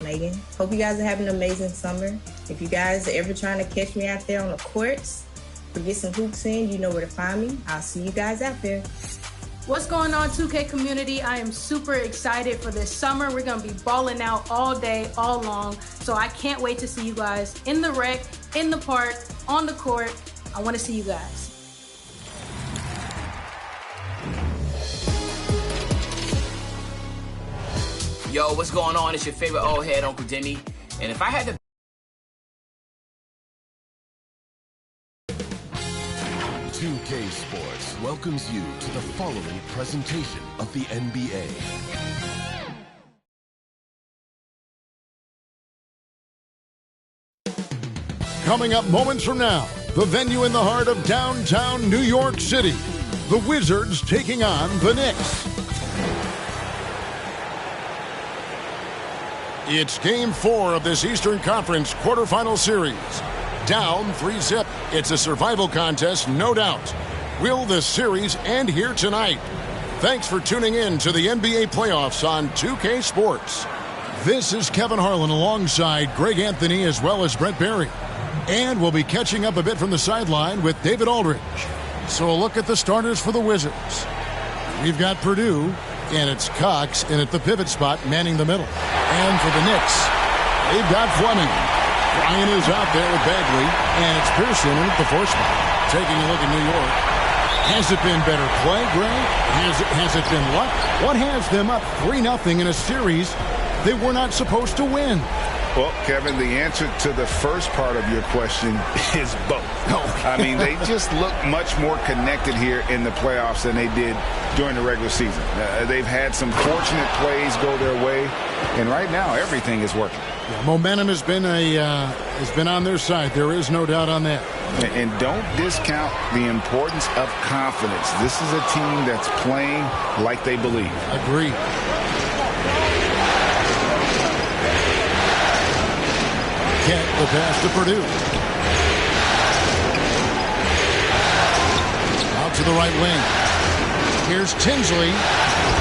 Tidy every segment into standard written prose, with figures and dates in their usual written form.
Megan. Hope you guys are having an amazing summer. If you guys are ever trying to catch me out there on the courts or get some hoops in, you know where to find me. I'll see you guys out there. What's going on, 2K community? I am super excited for this summer. We're going to be balling out all day, all long. So I can't wait to see you guys in the rec, in the park, on the court. I want to see you guys. Yo, what's going on? It's your favorite old head, Uncle Demi. And if I had to... 2K Sports welcomes you to the following presentation of the NBA. Coming up moments from now, the venue in the heart of downtown New York City. The Wizards taking on the Knicks. It's Game 4 of this Eastern Conference quarterfinal series. Down 3-0. It's a survival contest, no doubt. Will the series end here tonight? Thanks for tuning in to the NBA playoffs on 2K Sports. This is Kevin Harlan alongside Greg Anthony as well as Brent Barry. And we'll be catching up a bit from the sideline with David Aldridge. So a look at the starters for the Wizards. We've got Purdue, and it's Cox in at the pivot spot manning the middle. And for the Knicks, they've got Fleming. Ryan is out there with Bagley, and it's Pearson in at the 4 spot. Taking a look at New York. Has it been better play, Greg? Has it been luck? What has them up 3-0 in a series they were not supposed to win? Well, Kevin, the answer to the first part of your question is both. I mean, they just look much more connected here in the playoffs than they did during the regular season. They've had some fortunate plays go their way, and right now everything is working. Yeah, momentum has been on their side. There is no doubt on that. And don't discount the importance of confidence. This is a team that's playing like they believe. Agreed. Kent, the pass to Purdue. Out to the right wing. Here's Tinsley.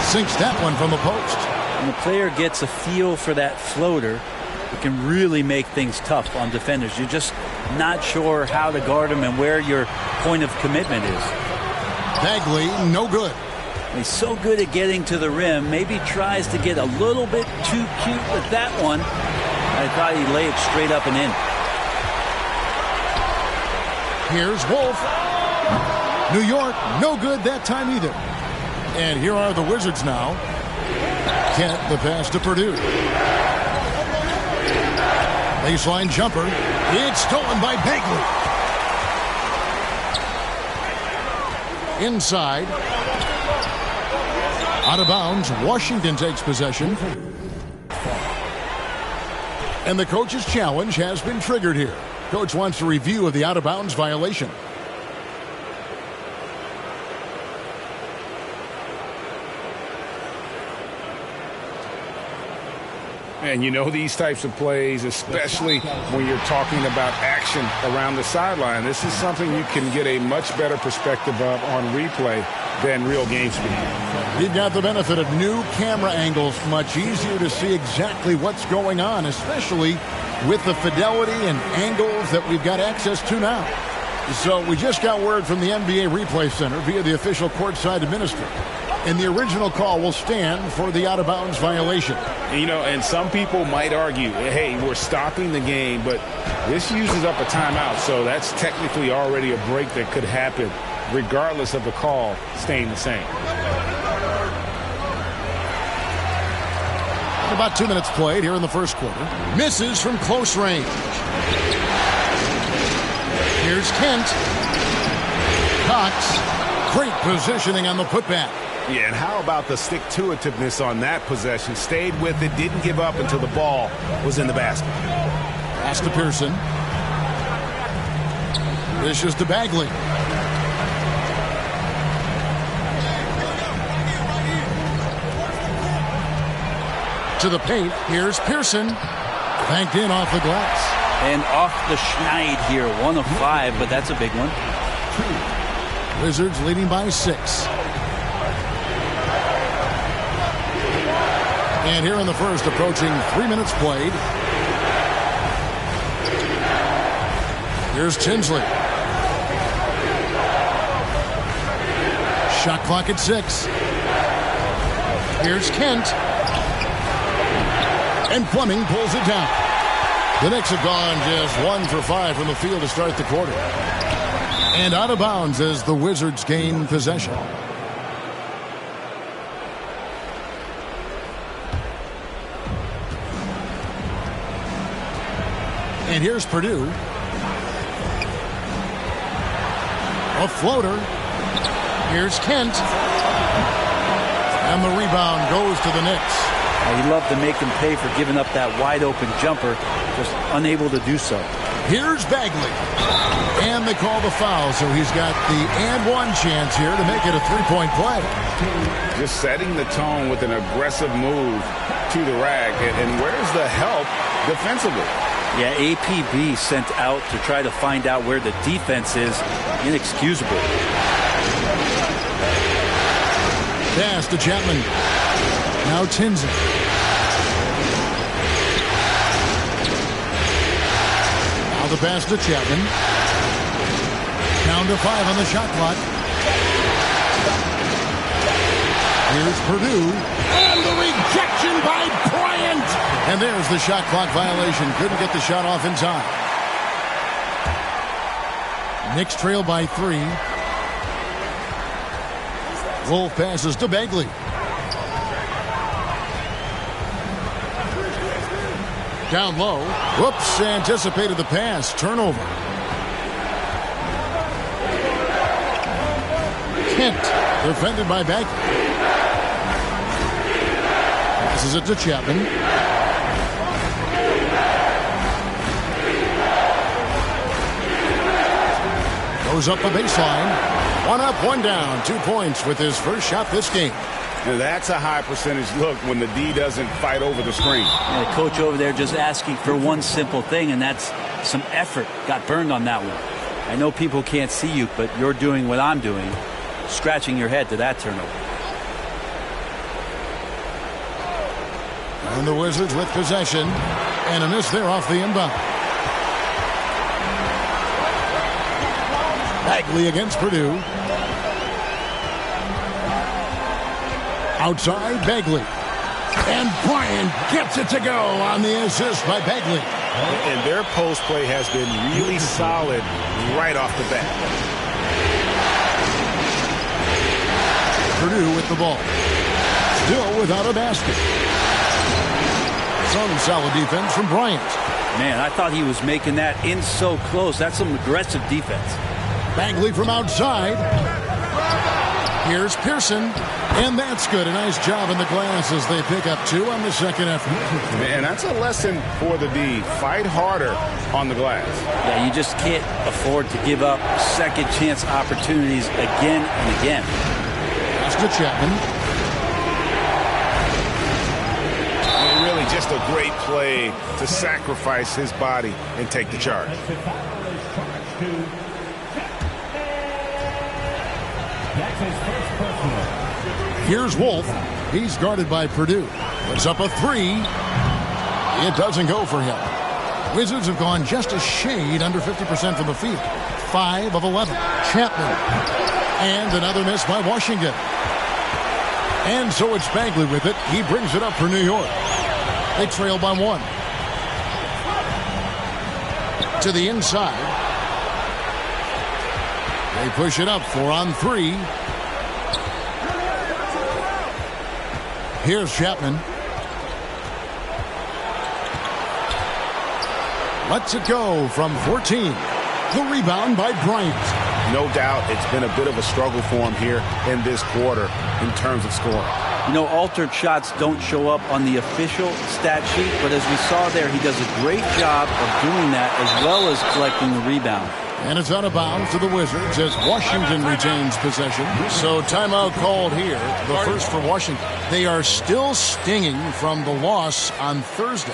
Sinks that one from the post. When the player gets a feel for that floater, it can really make things tough on defenders. You're just not sure how to guard them and where your point of commitment is. Bagley, no good. He's so good at getting to the rim. Maybe tries to get a little bit too cute with that one. I thought he'd lay it straight up and in. Here's Wolf. New York, no good that time either. And here are the Wizards now. Kent, the pass to Purdue. Baseline jumper. It's stolen by Bagley. Inside. Out of bounds. Washington takes possession. And the coach's challenge has been triggered here. Coach wants a review of the out-of-bounds violation. And you know these types of plays, especially when you're talking about action around the sideline, this is something you can get a much better perspective of on replay than real game speed. We've got the benefit of new camera angles, much easier to see exactly what's going on, especially with the fidelity and angles that we've got access to now. So we just got word from the NBA Replay Center via the official courtside administrator. And the original call will stand for the out-of-bounds violation. You know, and some people might argue, hey, we're stopping the game, but this uses up a timeout, so that's technically already a break that could happen regardless of the call staying the same. About 2 minutes played here in the first quarter. Misses from close range. Here's Kent. Cox. Great positioning on the putback. Yeah, and how about the stick-to-itiveness on that possession? Stayed with it, didn't give up until the ball was in the basket. Pass to Pearson. Dishes to Bagley. To the paint. Here's Pearson. Banked in off the glass. And off the schneid here. 1 of 5, but that's a big one. Wizards leading by 6. And here in the first, approaching 3 minutes played. Here's Tinsley. Shot clock at 6. Here's Kent. And Fleming pulls it down. The Knicks have gone just 1 for 5 from the field to start the quarter. And out of bounds as the Wizards gain possession. And here's Purdue. A floater. Here's Kent. And the rebound goes to the Knicks. You love to make him pay for giving up that wide-open jumper, just unable to do so. Here's Bagley. And they call the foul, so he's got the and-one chance here to make it a three-point play. Just setting the tone with an aggressive move to the rack. And where's the help defensively? Yeah, APB sent out to try to find out where the defense is. Inexcusable. Pass to Chapman. Now Tinsley. Now the pass to Chapman. Down to 5 on the shot clock. Here's Purdue. And the rejection by Bryant. And there's the shot clock violation. Couldn't get the shot off in time. Knicks trail by 3. Wolf passes to Bagley. Down low. Whoops, anticipated the pass. Turnover. Kent, defended by Bagley. Passes it to Chapman. Goes up the baseline. 1 up, 1 down. 2 points with his first shot this game. Now that's a high percentage look when the D doesn't fight over the screen. And the coach over there just asking for one simple thing, and that's some effort. Got burned on that one. I know people can't see you, but you're doing what I'm doing, scratching your head to that turnover. And the Wizards with possession. And a miss there off the inbound. Bagley against Purdue. Outside, Bagley. And Bryant gets it to go on the assist by Bagley. And their post play has been really solid right off the bat. Purdue with the ball. Still without a basket. Some solid defense from Bryant. Man, I thought he was making that in so close. That's some aggressive defense. Bagley from outside. Here's Pearson. And that's good. A nice job in the glass as they pick up 2 on the second effort. And that's a lesson for the D. Fight harder on the glass. Yeah, you just can't afford to give up second chance opportunities again and again. That's to Chapman. And really just a great play to sacrifice his body and take the charge. Here's Wolf. He's guarded by Purdue. Puts up a 3. It doesn't go for him. Wizards have gone just a shade under 50% from the field. 5 of 11. Chapman. And another miss by Washington. And so it's Bagley with it. He brings it up for New York. They trail by 1. To the inside. They push it up 4 on 3. Here's Chapman. Lets it go from 14. The rebound by Bryant. No doubt it's been a bit of a struggle for him here in this quarter in terms of scoring. You know, altered shots don't show up on the official stat sheet, but as we saw there, he does a great job of doing that as well as collecting the rebound. And it's out of bounds to the Wizards as Washington retains possession. So timeout called here, the first for Washington. They are still stinging from the loss on Thursday.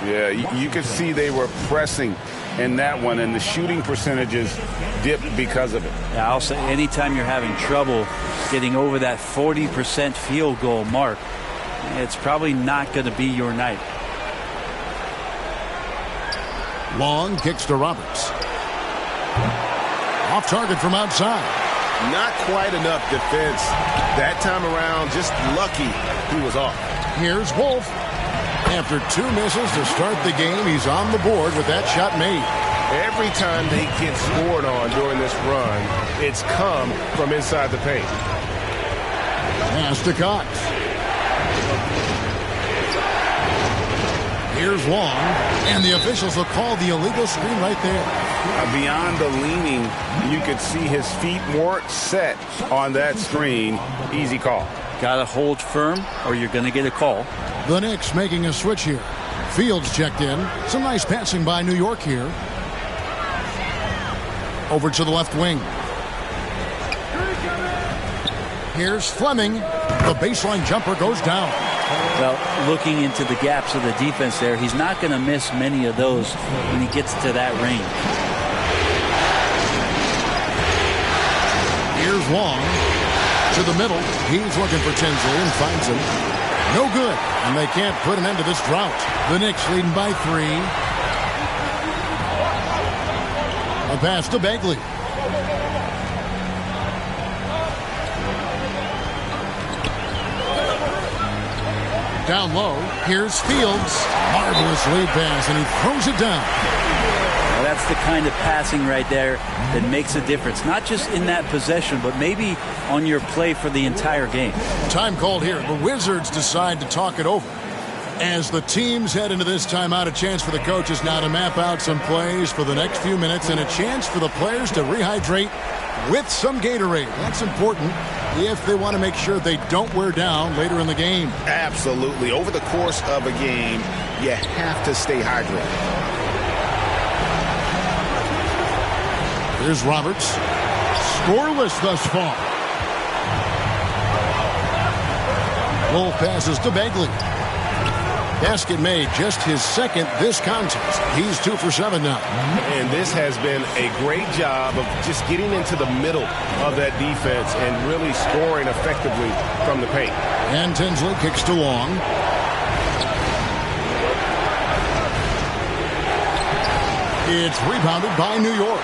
Yeah, you could see they were pressing in that one, and the shooting percentages dipped because of it. Yeah, I'll say anytime you're having trouble getting over that 40% field goal mark, it's probably not going to be your night. Long kicks to Roberts. Off target from outside. Not quite enough defense that time around. Just lucky he was off. Here's Wolf. After 2 misses to start the game, he's on the board with that shot made. Every time they get scored on during this run, it's come from inside the paint. Pass to Cox. Here's Long, and the officials will call the illegal screen right there. Beyond the leaning, you could see his feet weren't set on that screen. Easy call. Got to hold firm or you're going to get a call. The Knicks making a switch here. Fields checked in. Some nice passing by New York here. Over to the left wing. Here's Fleming. The baseline jumper goes down. Well, looking into the gaps of the defense there, he's not going to miss many of those when he gets to that range. Here's Long. To the middle. He's looking for Tinsley and finds him. No good. And they can't put an end to this drought. The Knicks leading by 3. A pass to Bagley. Down low. Here's Fields. Marvelous lead pass, and he throws it down. Well, that's the kind of passing right there that makes a difference. Not just in that possession, but maybe on your play for the entire game. Time called here. The Wizards decide to talk it over. As the teams head into this timeout, a chance for the coaches now to map out some plays for the next few minutes and a chance for the players to rehydrate with some Gatorade. That's important if they want to make sure they don't wear down later in the game. Absolutely. Over the course of a game, you have to stay hydrated. Here's Roberts. Scoreless thus far. Wolf passes to Bagley. Basket made, just his second this contest. He's 2 for 7 now. And this has been a great job of just getting into the middle of that defense and really scoring effectively from the paint. And Tinsley kicks to Long. It's rebounded by New York.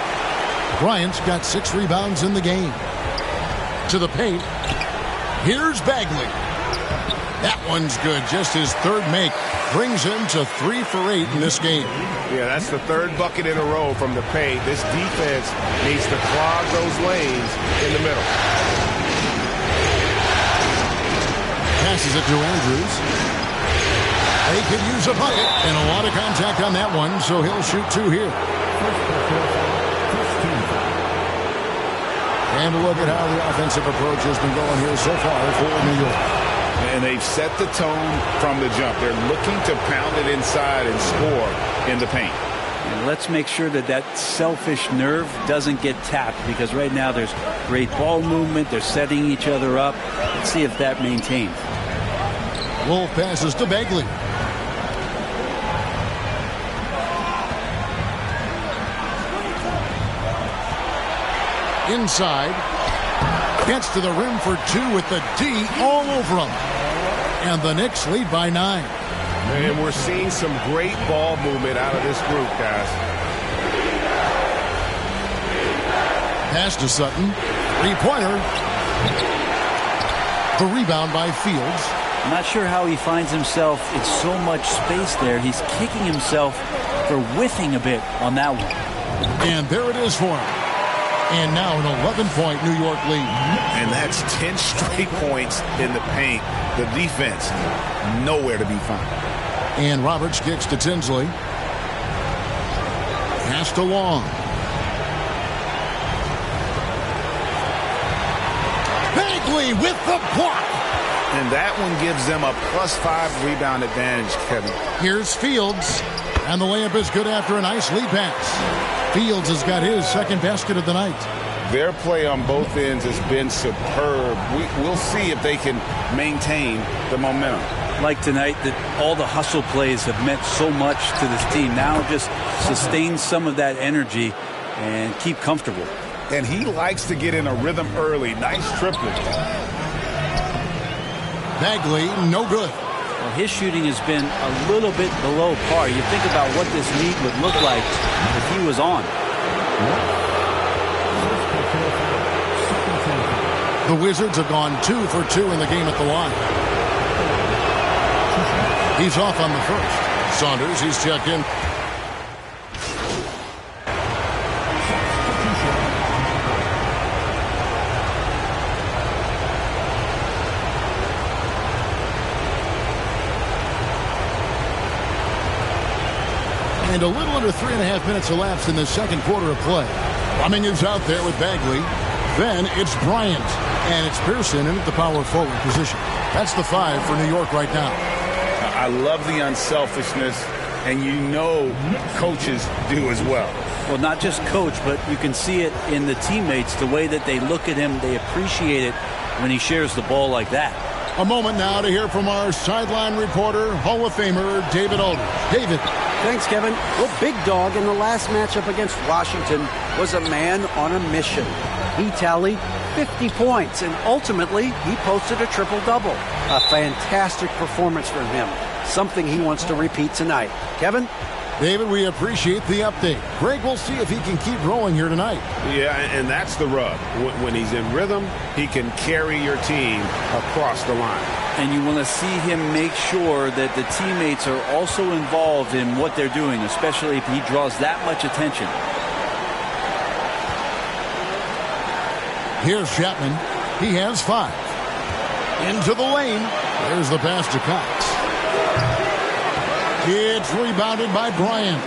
Bryant's got 6 rebounds in the game. To the paint. Here's Bagley. That one's good. Just his third make. Brings him to 3 for 8 in this game. Yeah, that's the third bucket in a row from the paint. This defense needs to clog those lanes in the middle. Passes it to Andrews. They could use a bucket, and a lot of contact on that one, so he'll shoot 2 here. And a look at how the offensive approach has been going here so far for New York. And they've set the tone from the jump. They're looking to pound it inside and score in the paint. And let's make sure that that selfish nerve doesn't get tapped, because right now there's great ball movement. They're setting each other up. Let's see if that maintains. Wolf passes to Bagley. Inside. Gets to the rim for 2 with the D all over him. And the Knicks lead by 9. And we're seeing some great ball movement out of this group, guys. Pass to Sutton. 3-pointer. The rebound by Fields. I'm not sure how he finds himself in so much space there. He's kicking himself for whiffing a bit on that one. And there it is for him. And now an 11-point New York lead. And that's 10 straight points in the paint. The defense, nowhere to be found. And Roberts kicks to Tinsley. Pass to Long. Bagley with the block. And that one gives them a +5 rebound advantage, Kevin. Here's Fields. And the layup is good after a nice lead pass. Fields has got his second basket of the night. Their play on both ends has been superb. We'll see if they can maintain the momentum. Like tonight, that all the hustle plays have meant so much to this team. Now just sustain some of that energy and keep comfortable. And he likes to get in a rhythm early. Nice triple. Bagley, no good. Well, his shooting has been a little bit below par. You think about what this lead would look like if he was on. The Wizards have gone 2 for 2 in the game at the line. He's off on the first. Saunders, he's checked in. And a little under 3.5 minutes elapsed in the second quarter of play. Fleming is out there with Bagley. Then it's Bryant. And it's Pearson in at the power forward position. That's the 5 for New York right now. I love the unselfishness, and you know coaches do as well. Well, not just coach, but you can see it in the teammates, the way that they look at him. They appreciate it when he shares the ball like that. A moment now to hear from our sideline reporter, Hall of Famer David Aldridge. David. Thanks, Kevin. Well, Big Dog in the last matchup against Washington was a man on a mission. He tallied 50 points, and ultimately, he posted a triple-double. A fantastic performance from him. Something he wants to repeat tonight. Kevin? David, we appreciate the update. Greg, we'll see if he can keep rolling here tonight. Yeah, and that's the rub. When he's in rhythm, he can carry your team across the line. And you want to see him make sure that the teammates are also involved in what they're doing, especially if he draws that much attention. Here's Chapman. He has 5. Into the lane. There's the pass to Cox. It's rebounded by Bryant.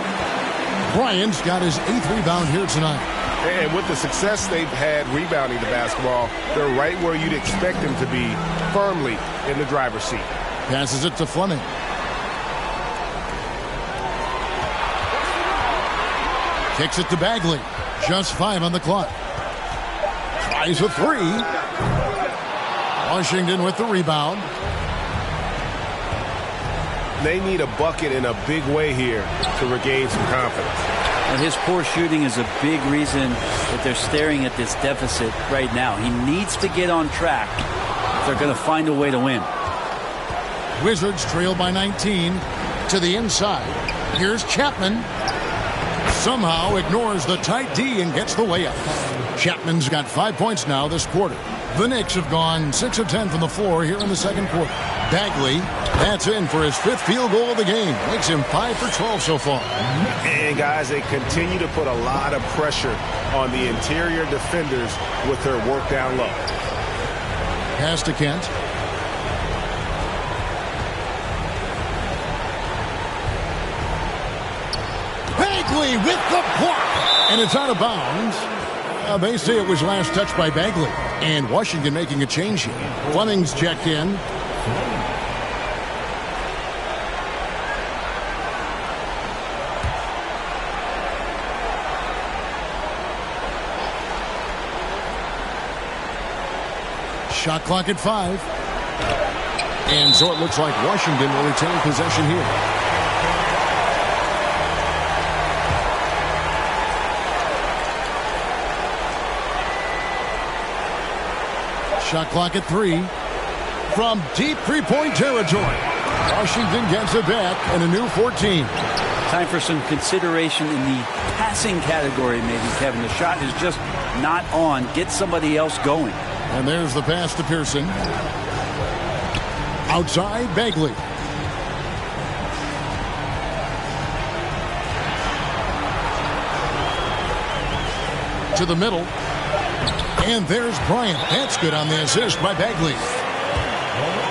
Bryant's got his 8th rebound here tonight. And with the success they've had rebounding the basketball, they're right where you'd expect them to be, firmly in the driver's seat. Passes it to Fleming. Kicks it to Bagley. Just 5 on the clock. Tries a 3. Washington with the rebound. They need a bucket in a big way here to regain some confidence. And his poor shooting is a big reason that they're staring at this deficit right now. He needs to get on track if they're going to find a way to win. Wizards trail by 19 to the inside. Here's Chapman. Somehow ignores the tight D and gets the layup. Chapman's got 5 points now this quarter. The Knicks have gone 6 of 10 from the floor here in the second quarter. Bagley, that's in for his 5th field goal of the game. Makes him 5 for 12 so far. And guys, they continue to put a lot of pressure on the interior defenders with their work down low. Pass to Kent. Bagley with the block. And it's out of bounds. They say it was last touched by Bagley. And Washington making a change here. Fleming's checked in. Shot clock at 5. And so it looks like Washington will retain possession here. Shot clock at 3. From deep three-point territory. Washington gets it back and a new 14. Time for some consideration in the passing category, maybe, Kevin. The shot is just not on. Get somebody else going. And there's the pass to Pearson. Outside, Bagley. To the middle. And there's Bryant. That's good on the assist by Bagley.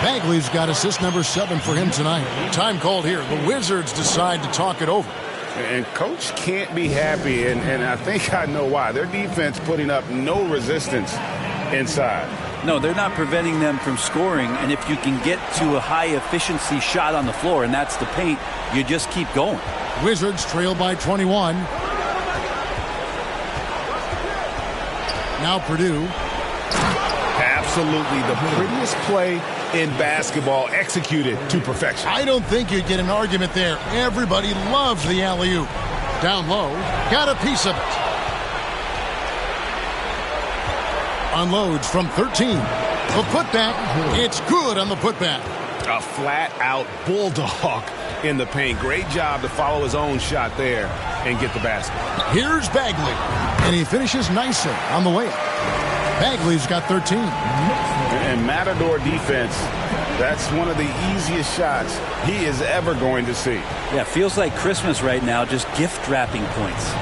Bagley's got assist number 7 for him tonight. Time called here. The Wizards decide to talk it over. And Coach can't be happy, and I think I know why. Their defense putting up no resistance inside. No, they're not preventing them from scoring, and if you can get to a high-efficiency shot on the floor, and that's the paint, you just keep going. Wizards trail by 21. Now Purdue. Absolutely the prettiest play in basketball, executed to perfection. I don't think you'd get an argument there. Everybody loves the alley-oop. Down low, got a piece of it. Unloads from 13. The putback, it's good on the putback. A flat-out bulldog in the paint. Great job to follow his own shot there and get the basket. Here's Bagley, and he finishes nicely on the way up. Bagley's got 13. And Matador defense, that's one of the easiest shots he is ever going to see. Yeah, feels like Christmas right now, just gift wrapping points.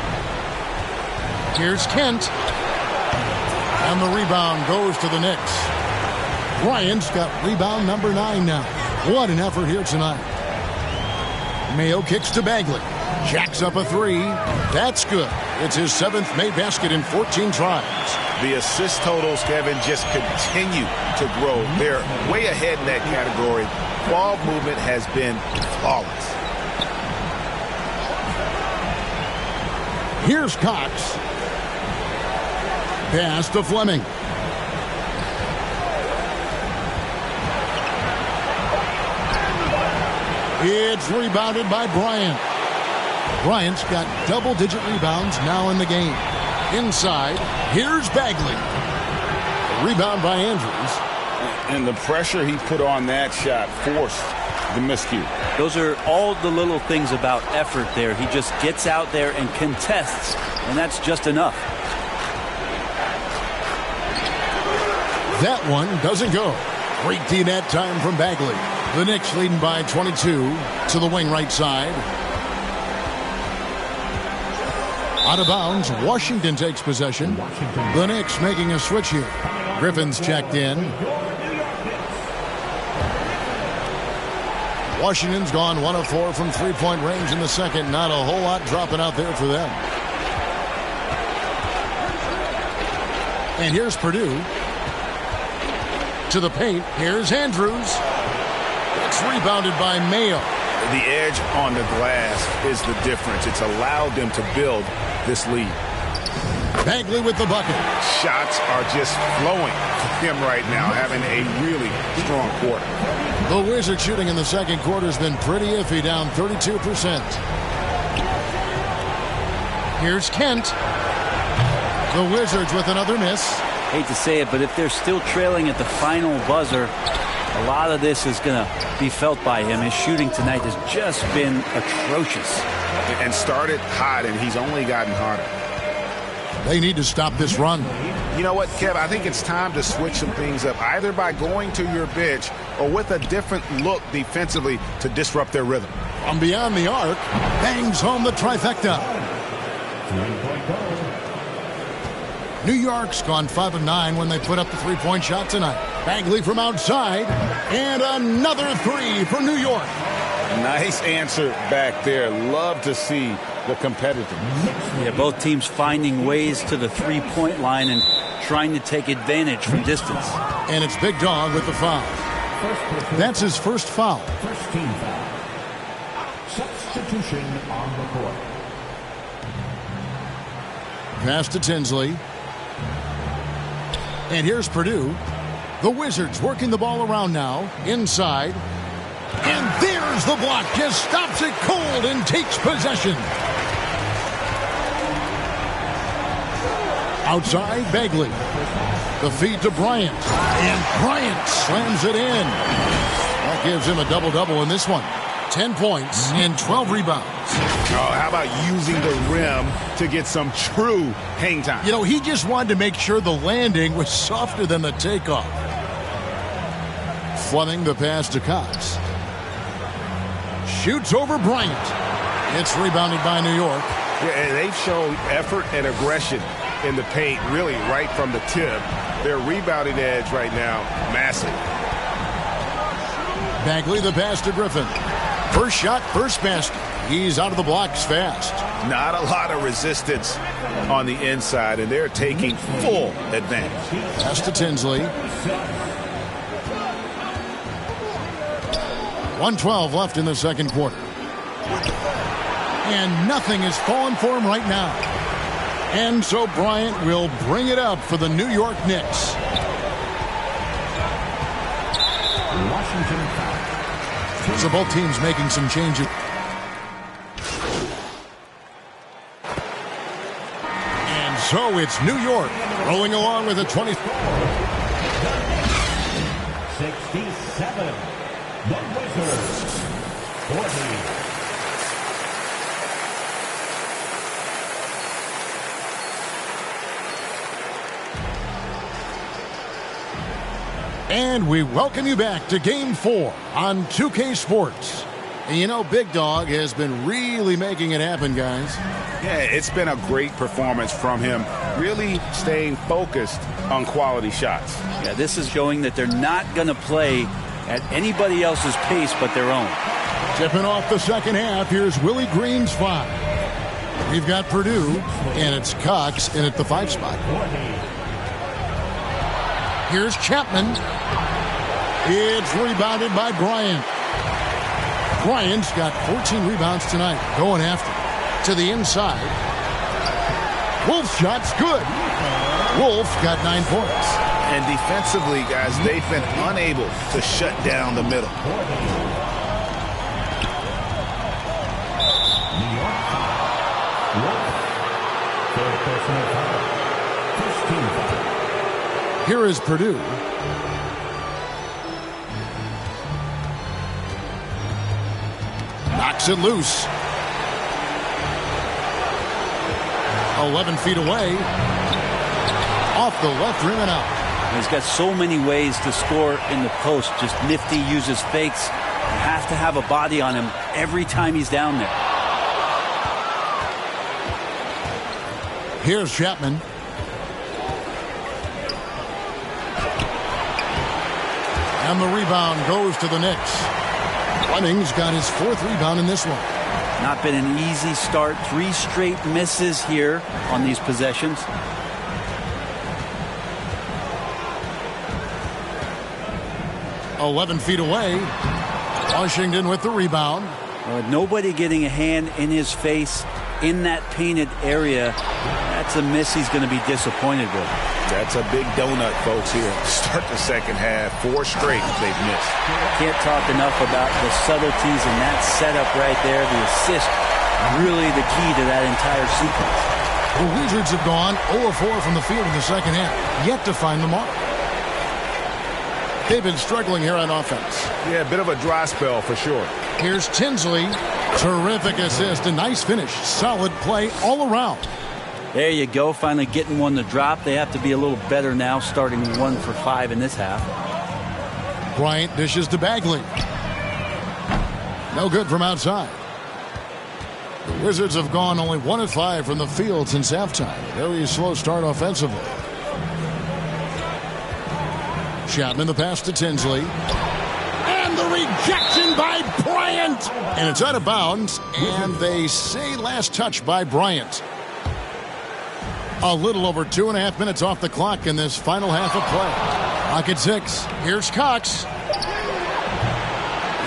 Here's Kent. And the rebound goes to the Knicks. Bryant's got rebound number 9 now. What an effort here tonight. Mayo kicks to Bagley. Jacks up a 3. That's good. It's his 7th made basket in 14 tries. The assist totals, Kevin, just continue to grow. They're way ahead in that category. Ball movement has been flawless. Here's Cox. Pass to Fleming. It's rebounded by Bryant. Bryant's got double-digit rebounds now in the game. Inside, here's Bagley. A rebound by Andrews. And the pressure he put on that shot forced the miscue. Those are all the little things about effort there. He just gets out there and contests, and that's just enough. That one doesn't go. Great D that time from Bagley. The Knicks leading by 22 to the wing right side. Out of bounds, Washington takes possession. The Knicks making a switch here. Griffin's checked in. Washington's gone 1 of 4 from three-point range in the second. Not a whole lot dropping out there for them. And here's Purdue. To the paint, here's Andrews. It's rebounded by Mayo. The edge on the glass is the difference. It's allowed them to build this lead. Bagley with the bucket. Shots are just flowing for him right now, having a really strong quarter. The Wizards shooting in the second quarter has been pretty iffy, down 32%. Here's Kent. The Wizards with another miss. Hate to say it, but if they're still trailing at the final buzzer, a lot of this is going to be felt by him. His shooting tonight has just been atrocious. And started hot, and he's only gotten harder. They need to stop this run. You know what, Kev? I think it's time to switch some things up, either by going to your bench or with a different look defensively to disrupt their rhythm. From beyond the arc, bangs home the trifecta. New York's gone 5 of 9 when they put up the three-point shot tonight. Bagley from outside, and another 3 for New York. Nice answer back there. Love to see the competitiveness. Yeah, both teams finding ways to the three-point line and trying to take advantage from distance. And it's Big Dog with the foul. That's his first foul. First team foul. Substitution on the court. Pass to Tinsley. And here's Purdue. The Wizards working the ball around now. Inside. And there's the block. Just stops it cold and takes possession. Outside, Bagley. The feed to Bryant. And Bryant slams it in. That gives him a double-double in this one. 10 points and 12 rebounds. Oh, how about using the rim to get some true hang time? You know, he just wanted to make sure the landing was softer than the takeoff. Fleming the pass to Cox. Shoots over Bryant. It's rebounded by New York. Yeah, and they've shown effort and aggression in the paint, really right from the tip. Their rebounding edge right now, massive. Bagley the pass to Griffin. First shot, first basket. He's out of the blocks fast. Not a lot of resistance on the inside, and they're taking full advantage. Pass to Tinsley. 1:12 left in the second quarter. And nothing is falling for him right now. And so Bryant will bring it up for the New York Knicks. Washington foul. So both teams making some changes. And so it's New York rolling along with a 20. 67. The record 40. And we welcome you back to Game 4 on 2K Sports. And you know, Big Dog has been really making it happen, guys. Yeah, it's been a great performance from him, really staying focused on quality shots. Yeah, this is showing that they're not going to play at anybody else's pace but their own. Tipping off the second half, here's Willie Green's 5. We've got Purdue, and it's Cox in at the 5 spot. Here's Chapman. It's rebounded by Bryant. Bryant's got 14 rebounds tonight, going after to the inside. Wolf's shot's good. Wolf got 9 points. And defensively, guys, they've been unable to shut down the middle. New York foul. Wolf. Third personal foul. First team foul. Here is Purdue. Knocks it loose. 11 feet away. Off the left rim and out. He's got so many ways to score in the post. Just nifty, uses fakes. You have to have a body on him every time he's down there. Here's Chapman. And the rebound goes to the Knicks. Fleming's got his 4th rebound in this one. Not been an easy start. 3 straight misses here on these possessions. "11 feet away. Washington with the rebound. Nobody getting a hand in his face in that painted area. That's a miss he's going to be disappointed with. That's a big donut, folks, here. Start the second half. 4 straight they've missed. Can't talk enough about the subtleties in that setup right there. The assist, really the key to that entire sequence. The Wizards have gone 0 of 4 from the field in the second half. Yet to find the mark. They've been struggling here on offense. Yeah, a bit of a dry spell for sure. Here's Tinsley. Terrific assist. A nice finish. Solid play all around. There you go. Finally getting one to drop. They have to be a little better now, starting 1 for 5 in this half. Bryant dishes to Bagley. No good from outside. The Wizards have gone only 1 of 5 from the field since halftime. Very slow start offensively. Chapman the pass to Tinsley. And the rejection by Bryant. And it's out of bounds. And they say last touch by Bryant. A little over 2.5 minutes off the clock in this final half of play. Clock at 6. Here's Cox.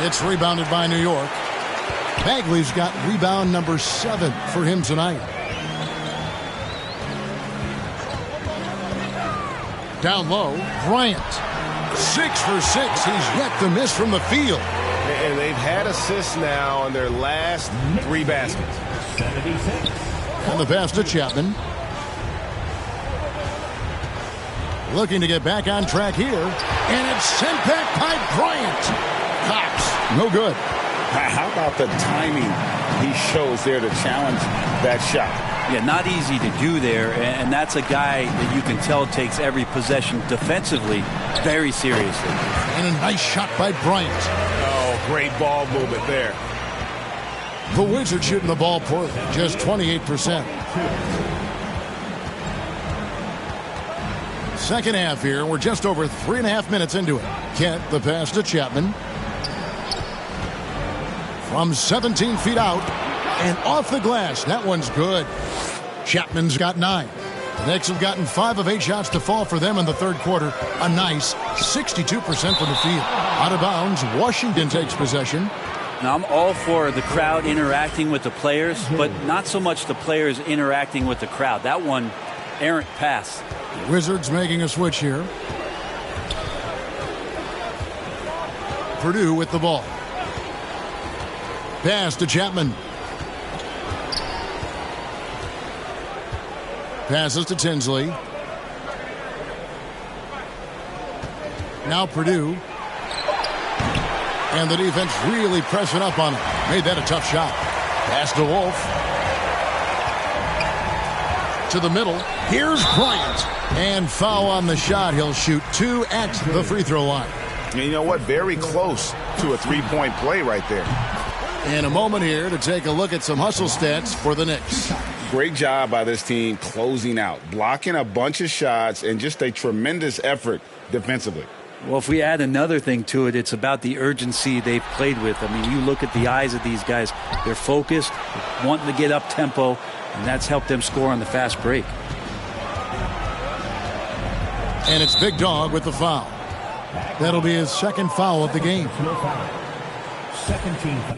It's rebounded by New York. Bagley's got rebound number 7 for him tonight. Down low, Bryant. 6 for 6. He's yet to miss from the field. And they've had assists now on their last 3 baskets. 76. And the pass to Chapman. Looking to get back on track here. And it's sent back by Bryant. Cox, no good. How about the timing he shows there to challenge that shot? Yeah, not easy to do there, and that's a guy that you can tell takes every possession defensively very seriously. And a nice shot by Bryant. Oh, great ball movement there. The Wizards shooting the ball poorly, just 28%. Second half here, we're just over 3.5 minutes into it. Kent, the pass to Chapman. From 17 feet out and off the glass. That one's good. Chapman's got 9. The Knicks have gotten 5 of 8 shots to fall for them in the third quarter. A nice 62% from the field. Out of bounds, Washington takes possession. Now, I'm all for the crowd interacting with the players, but not so much the players interacting with the crowd. That one, errant pass. The Wizards making a switch here. Purdue with the ball. Pass to Chapman. Passes to Tinsley. Now Purdue. And the defense really pressing up on him. Made that a tough shot. Pass to Wolf. To the middle. Here's Bryant. And foul on the shot. He'll shoot 2 at the free throw line. And you know what? Very close to a three-point play right there. In a moment here to take a look at some hustle stats for the Knicks. Great job by this team closing out, blocking a bunch of shots, and just a tremendous effort defensively. Well, if we add another thing to it, it's about the urgency they've played with. I mean, you look at the eyes of these guys. They're focused, wanting to get up tempo, and that's helped them score on the fast break. And it's Big Dog with the foul. That'll be his second foul of the game. Second team foul.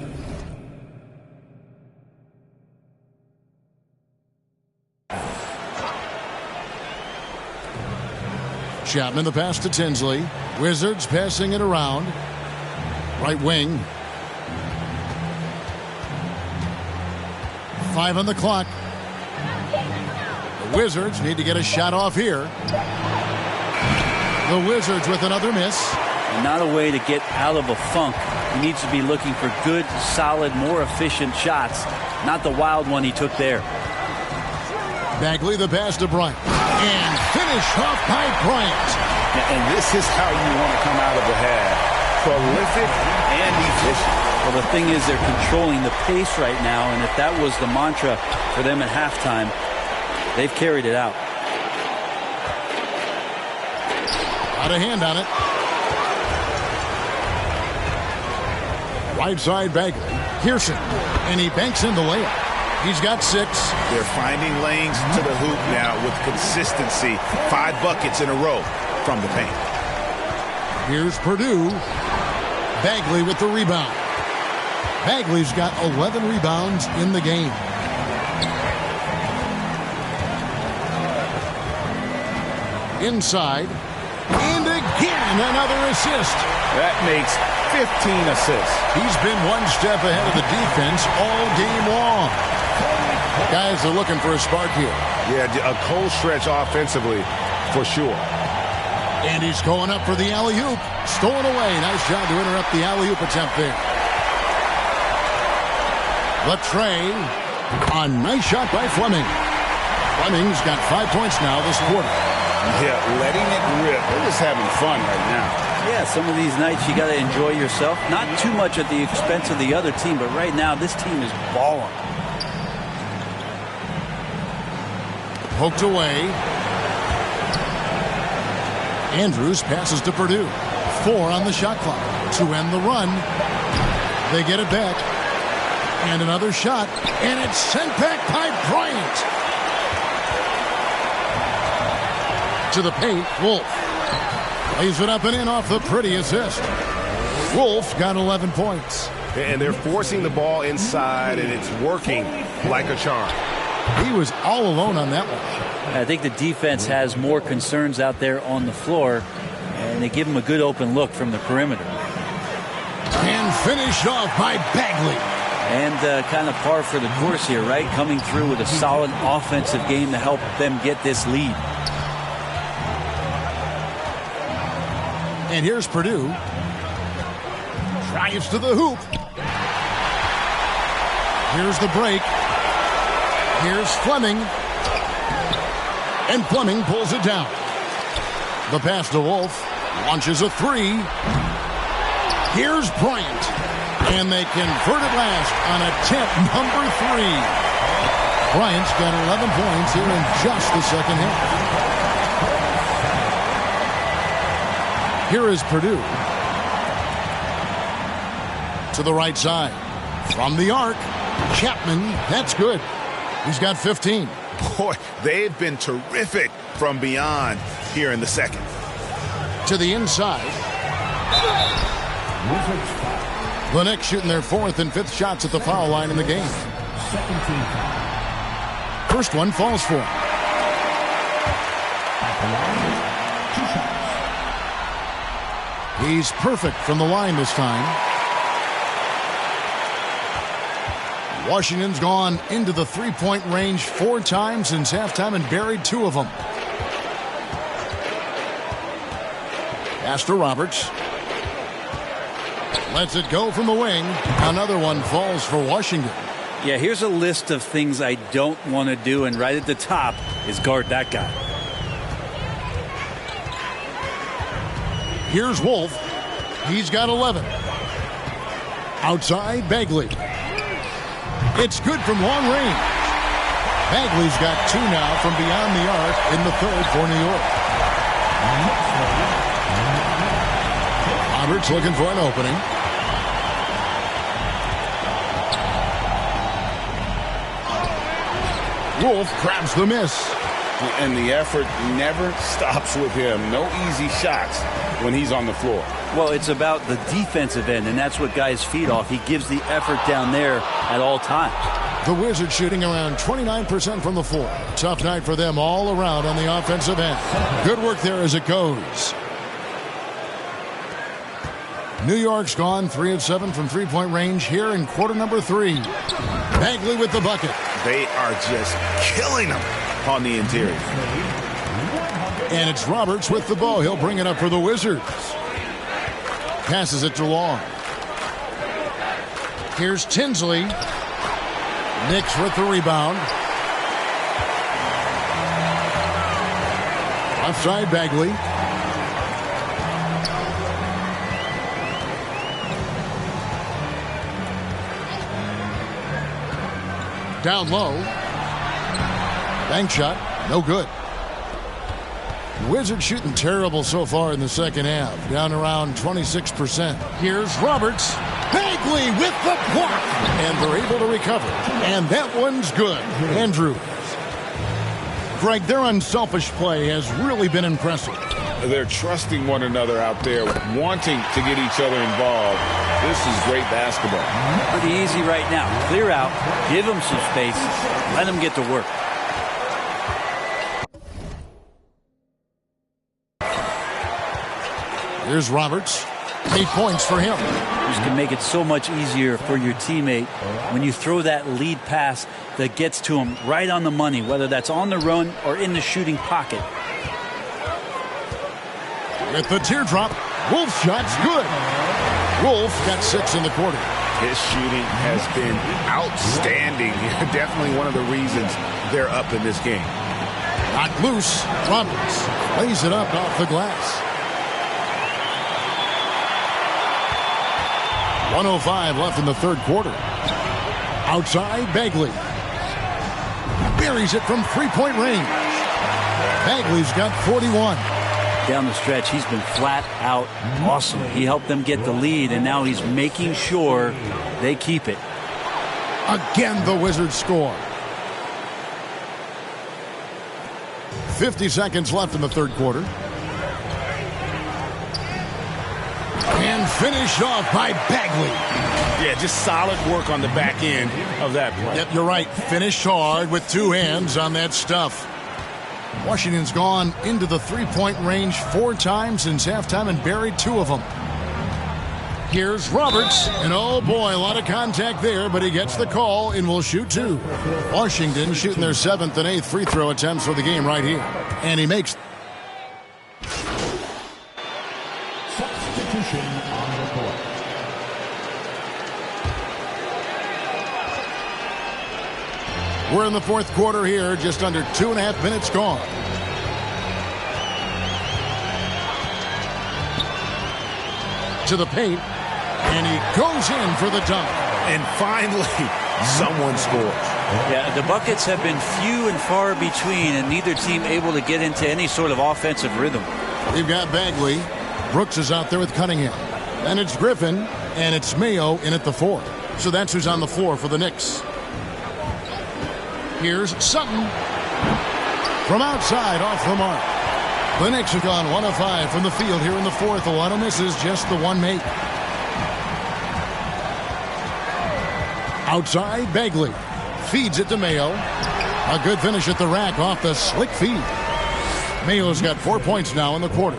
Chapman the pass to Tinsley. Wizards passing it around. Right wing. 5 on the clock. The Wizards need to get a shot off here. The Wizards with another miss. And not a way to get out of a funk. He needs to be looking for good, solid, more efficient shots. Not the wild one he took there. Bagley the pass to Bryant. And finished off by Bryant. And this is how you want to come out of the half. Prolific and efficient. Well, the thing is they're controlling the pace right now, and if that was the mantra for them at halftime, they've carried it out. Got a hand on it. Right side Bagley. Pearson. And he banks in the layup. He's got 6. They're finding lanes to the hoop now with consistency. 5 buckets in a row from the paint. Here's Purdue. Bagley with the rebound. Bagley's got 11 rebounds in the game. Inside. And again, another assist. That makes 15 assists. He's been one step ahead of the defense all game long. Guys are looking for a spark here. Yeah, a cold stretch offensively for sure. And he's going up for the alley-oop. Stolen away. Nice job to interrupt the alley-oop attempt there. Latrey. A nice shot by Fleming. Fleming's got 5 points now this quarter. Yeah, letting it rip. They're just having fun right now. Yeah, some of these nights you got to enjoy yourself. Not too much at the expense of the other team, but right now this team is balling. Poked away. Andrews passes to Purdue. 4 on the shot clock to end the run. They get it back. And another shot. And it's sent back by Bryant. To the paint. Wolf. Lays it up and in off the pretty assist. Wolf got 11 points. And they're forcing the ball inside, and it's working like a charm. He was all alone on that one. I think the defense has more concerns out there on the floor, and they give him a good open look from the perimeter. And finished off by Bagley. And kind of par for the course here, right? Coming through with a solid offensive game to help them get this lead. And here's Purdue. Drives to the hoop. Here's the break. Here's Fleming. And Fleming pulls it down. The pass to Wolf. Launches a 3. Here's Bryant. And they convert it last on attempt number 3. Bryant's got 11 points here in just the second half. Here is Purdue. To the right side. From the arc. Chapman. That's good. He's got 15. Boy, they've been terrific from beyond here in the second. To the inside. The Knicks shooting their 4th and 5th shots at the foul line in the game. Second team foul. First one falls for him. At the line, 2 shots. He's perfect from the line this time. Washington's gone into the 3-point range 4 times since halftime and buried 2 of them. Pass to Roberts. Lets it go from the wing. Another one falls for Washington. Yeah, here's a list of things I don't want to do, and right at the top is guard that guy. Here's Wolf. He's got 11. Outside, Bagley. It's good from long range. Bagley's got 2 now from beyond the arc in the third for New York. Roberts looking for an opening. Wolf grabs the miss. And the effort never stops with him. No easy shots when he's on the floor. Well, it's about the defensive end, and that's what guys feed off. He gives the effort down there at all times. The Wizards shooting around 29% from the floor. Tough night for them all around on the offensive end. Good work there as it goes. New York's gone 3 of 7 from three-point range here in quarter number 3. Bagley with the bucket. They are just killing them on the interior. And it's Roberts with the ball. He'll bring it up for the Wizards. Passes it to Long. Here's Tinsley. Knicks with the rebound. Offside, Bagley. Down low. Bank shot. No good. Wizards shooting terrible so far in the second half. Down around 26%. Here's Roberts. Bagley with the block. And they're able to recover. And that one's good. Andrews. Greg, their unselfish play has really been impressive. They're trusting one another out there, wanting to get each other involved. This is great basketball. Pretty easy right now. Clear out, give them some space, let them get to work. Here's Roberts. 8 points for him. This can make it so much easier for your teammate when you throw that lead pass that gets to him right on the money, whether that's on the run or in the shooting pocket. With the teardrop, Wolf shot's good. Wolf got 6 in the quarter. His shooting has been outstanding. Definitely one of the reasons they're up in this game. Knocked loose. Roberts lays it up off the glass. 1:05 left in the third quarter. Outside, Bagley. Buries it from three-point range. Bagley's got 41. Down the stretch, he's been flat out awesome. He helped them get the lead, and now he's making sure they keep it. Again, the Wizards score. 50 seconds left in the third quarter. And finished off by Bagley. Yeah, just solid work on the back end of that play. Yep, you're right. Finished hard with 2 hands on that stuff. Washington's gone into the three-point range 4 times since halftime and buried 2 of them. Here's Roberts, and oh boy, a lot of contact there, but he gets the call and will shoot 2. Washington shooting their 7th and 8th free throw attempts for the game right here. And he makes... Substitution on the court. We're in the fourth quarter here, just under 2.5 minutes gone. To the paint, and he goes in for the dunk. And finally, someone scores. Yeah, the buckets have been few and far between, and neither team able to get into any sort of offensive rhythm. We've got Bagley. Brooks is out there with Cunningham. And it's Griffin, and it's Mayo in at the 4. So that's who's on the floor for the Knicks. Here's Sutton. From outside, off the mark. The Knicks have gone 1 of 5 from the field here in the fourth. A lot of misses, just the one make. Outside, Bagley. Feeds it to Mayo. A good finish at the rack off the slick feed. Mayo's got 4 points now in the quarter.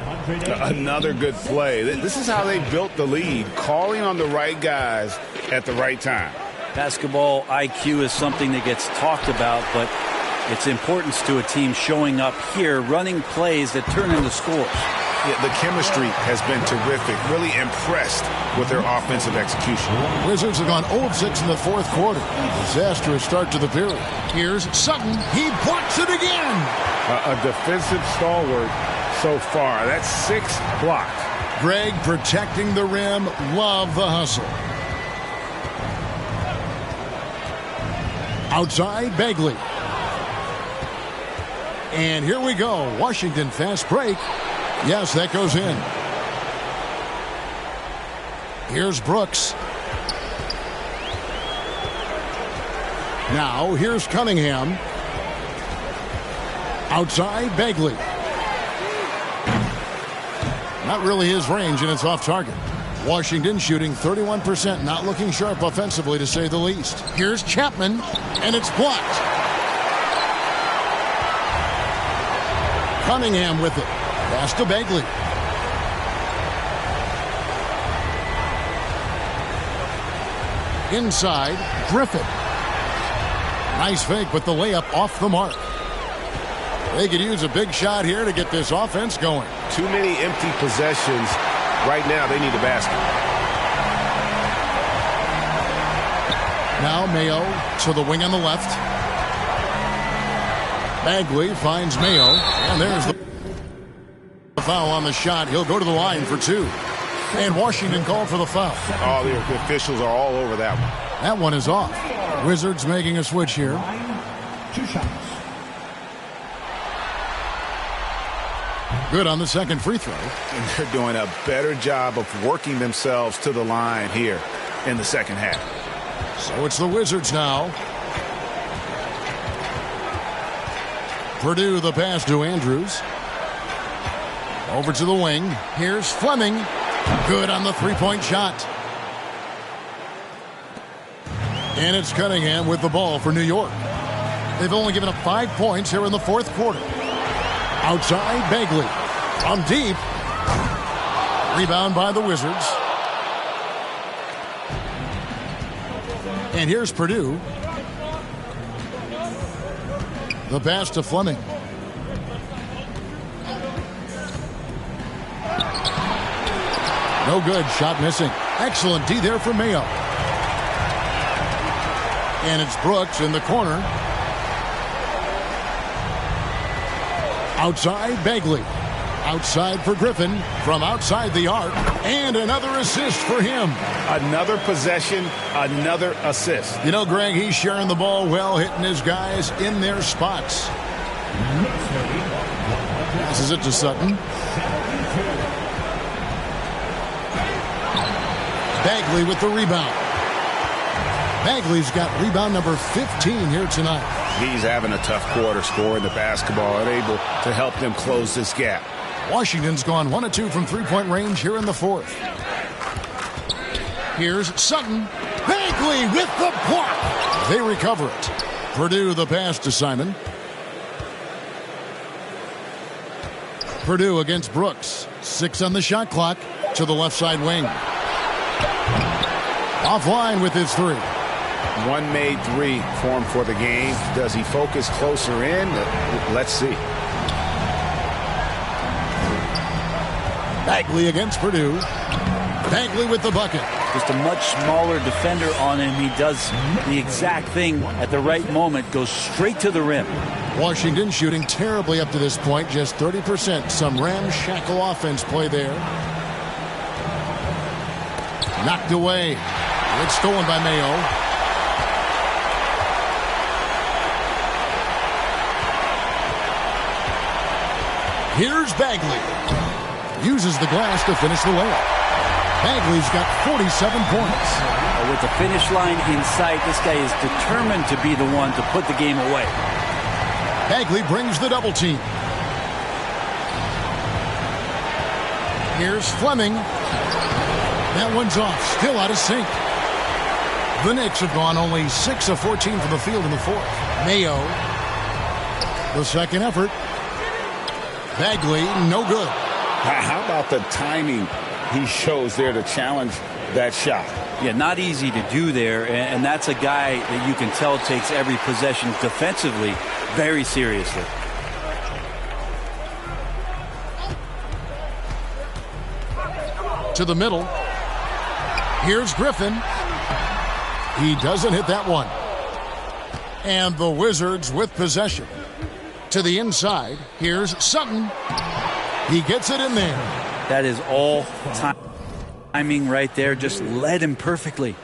Another good play. This is how they built the lead, calling on the right guys at the right time. Basketball IQ is something that gets talked about, but its importance to a team showing up here, running plays that turn into scores. Yeah, the chemistry has been terrific. Really impressed with their offensive execution. Wizards have gone 0 of 6 in the fourth quarter. Disastrous start to the period. Here's Sutton. He blocks it again. A defensive stalwart so far. That's 6 blocked. Greg protecting the rim. Love the hustle. Outside, Bagley. And here we go. Washington fast break. Yes, that goes in. Here's Brooks. Now, here's Cunningham. Outside, Bagley. Not really his range, and it's off target. Washington shooting 31%, not looking sharp offensively, to say the least. Here's Chapman, and it's blocked. Cunningham with it. Pass to Bagley. Inside, Griffin. Nice fake, but the layup off the mark. They could use a big shot here to get this offense going. Too many empty possessions. Right now, they need a basket. Now Mayo to the wing on the left. Bagley finds Mayo, and there's the foul on the shot. He'll go to the line for 2. And Washington called for the foul. Oh, the officials are all over that one. That one is off. Wizards making a switch here. 2 shots. Good on the second free throw. And they're doing a better job of working themselves to the line here in the second half. So it's the Wizards now. Purdue the pass to Andrews. Over to the wing. Here's Fleming. Good on the three-point shot. And it's Cunningham with the ball for New York. They've only given up 5 points here in the fourth quarter. Outside, Bagley. From deep. Rebound by the Wizards. And here's Purdue. The pass to Fleming. No good. Shot missing. Excellent D there for Mayo. And it's Brooks in the corner. Outside, Bagley. Outside for Griffin. From outside the arc. And another assist for him. Another possession, another assist. You know, Greg, he's sharing the ball well, hitting his guys in their spots. Passes it to Sutton. Bagley with the rebound. Bagley's got rebound number 15 here tonight. He's having a tough quarter scoring the basketball and able to help them close this gap. Washington's gone 1 of 2 from three-point range here in the fourth. Here's Sutton. Bagley with the block. They recover it. Purdue the pass to Simon. Purdue against Brooks. 6 on the shot clock to the left side wing. Offline with his 3. One made 3 for him for the game. Does he focus closer in? Let's see. Bagley against Purdue. Bagley with the bucket. Just a much smaller defender on him. He does the exact thing at the right moment. Goes straight to the rim. Washington shooting terribly up to this point. Just 30%. Some ramshackle offense play there. Knocked away. It's stolen by Mayo. Here's Bagley. Uses the glass to finish the layup. Bagley's got 47 points. With the finish line in sight, this guy is determined to be the one to put the game away. Bagley brings the double team. Here's Fleming. That one's off. Still out of sync. The Knicks have gone only 6 of 14 from the field in the fourth. Mayo. The second effort. Bagley, no good. How about the timing he shows there to challenge that shot? Yeah, not easy to do there, and that's a guy that you can tell takes every possession defensively very seriously. To the middle. Here's Griffin. He doesn't hit that one. And the Wizards with possession. To the inside. Here's Sutton. He gets it in there. That is all timing right there. Just led him perfectly.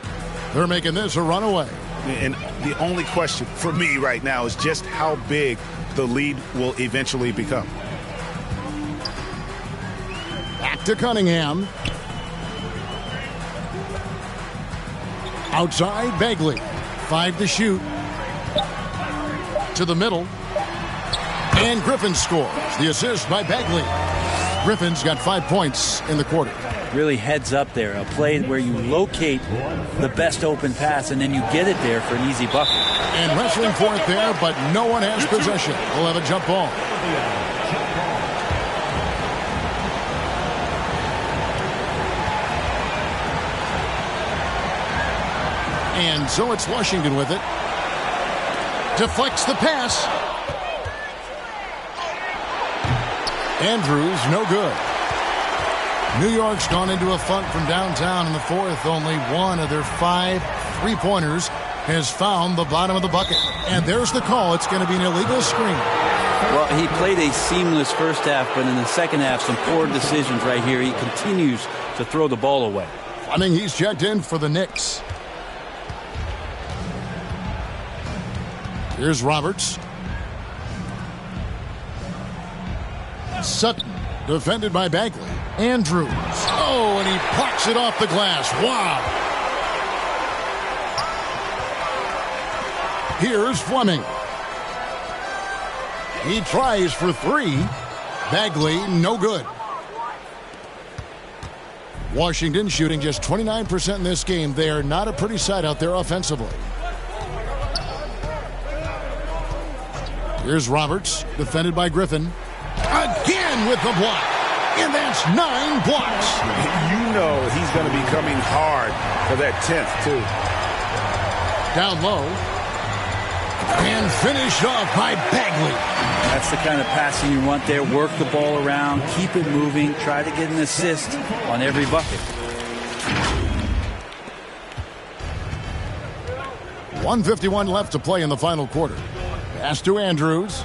They're making this a runaway. And the only question for me right now is just how big the lead will eventually become. Back to Cunningham. Outside, Bagley. 5 to shoot. To the middle. And Griffin scores. The assist by Bagley. Griffin's got 5 points in the quarter. Really heads up there. A play where you locate the best open pass and then you get it there for an easy bucket. And wrestling for it there, but no one has possession. We'll have a jump ball. And so it's Washington with it. Deflects the pass. Andrews, no good. New York's gone into a funk from downtown in the fourth. Only one of their 5 3-pointers has found the bottom of the bucket. And there's the call. It's going to be an illegal screen. Well, he played a seamless first half, but in the second half, some poor decisions right here. He continues to throw the ball away. Fleming, he's checked in for the Knicks. Here's Roberts. Sutton, defended by Bagley. Andrews. Oh, and he plucks it off the glass. Wow. Here's Fleming. He tries for 3. Bagley, no good. Washington shooting just 29% in this game. They are not a pretty sight out there offensively. Here's Roberts, defended by Griffin. Again with the block. And that's 9 blocks. You know he's going to be coming hard for that 10th, too. Down low. And finished off by Bagley. That's the kind of passing you want there. Work the ball around, keep it moving, try to get an assist on every bucket. 1:51 left to play in the final quarter. Pass to Andrews.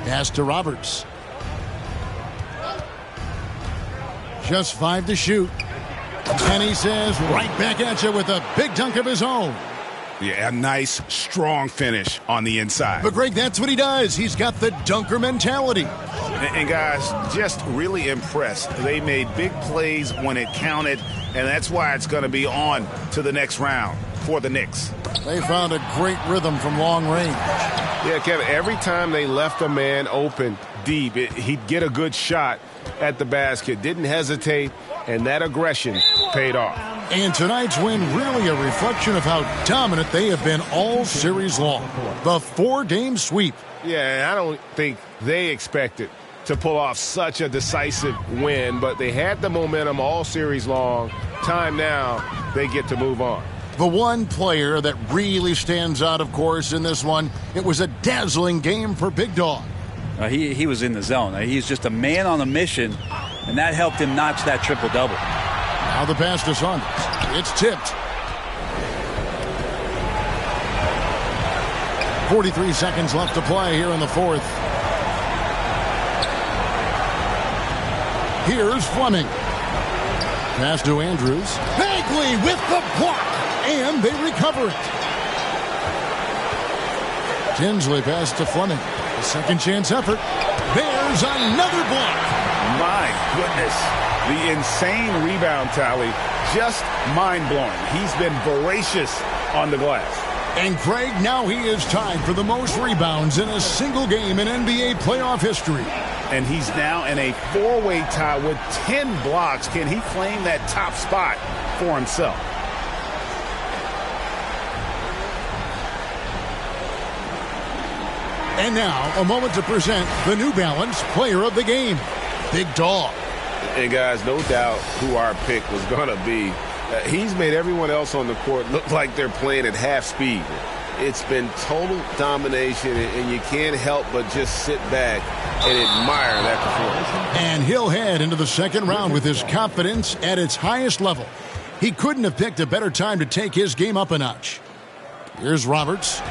Pass to Roberts. Just 5 to shoot. And he says right back at you with a big dunk of his own. Yeah, a nice, strong finish on the inside. But, Greg, that's what he does. He's got the dunker mentality. And guys, just really impressed. They made big plays when it counted, and that's why it's going to be on to the next round for the Knicks. They found a great rhythm from long range. Yeah, Kevin, every time they left a man open deep, he'd get a good shot at the basket. Didn't hesitate, and that aggression paid off. And tonight's win really a reflection of how dominant they have been all series long. The 4-game sweep. Yeah, I don't think they expected to pull off such a decisive win, but they had the momentum all series long. Time now, they get to move on. The one player that really stands out, of course, in this one, it was a dazzling game for Big Dog. He was in the zone. He's just a man on a mission, and that helped him notch that triple-double. Now the pass to Saunders. It's tipped. 43 seconds left to play here in the fourth. Here's Fleming. Pass to Andrews. Bagley with the block. And they recover it. Tinsley pass to Fleming. A second chance effort. There's another block. My goodness. The insane rebound tally. Just mind-blowing. He's been voracious on the glass. And Craig, now he is tied for the most rebounds in a single game in NBA playoff history. And he's now in a 4-way tie with 10 blocks. Can he claim that top spot for himself? And now, a moment to present the New Balance Player of the Game, Big Dog. And guys, no doubt who our pick was going to be. He's made everyone else on the court look like they're playing at half speed. It's been total domination, and you can't help but just sit back and admire that performance. And he'll head into the second round with his confidence at its highest level. He couldn't have picked a better time to take his game up a notch. Here's Roberts.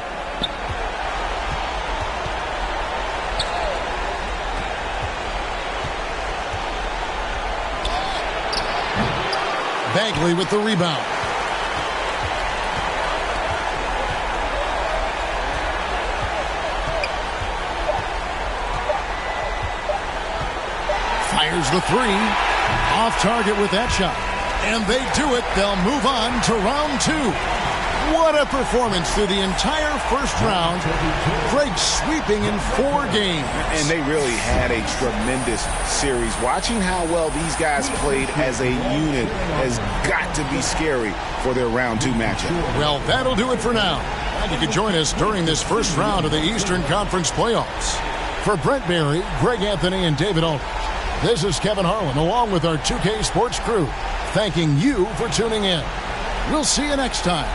Bagley with the rebound. Fires the three. Off target with that shot. And they do it. They'll move on to round two. What a performance through the entire first round. Greg sweeping in 4 games. And they really had a tremendous series. Watching how well these guys played as a unit has got to be scary for their round 2 matchup. Well, that'll do it for now. And you can join us during this first round of the Eastern Conference playoffs. For Brent Barry, Greg Anthony, and David Aldridge, this is Kevin Harlan along with our 2K Sports crew, thanking you for tuning in. We'll see you next time.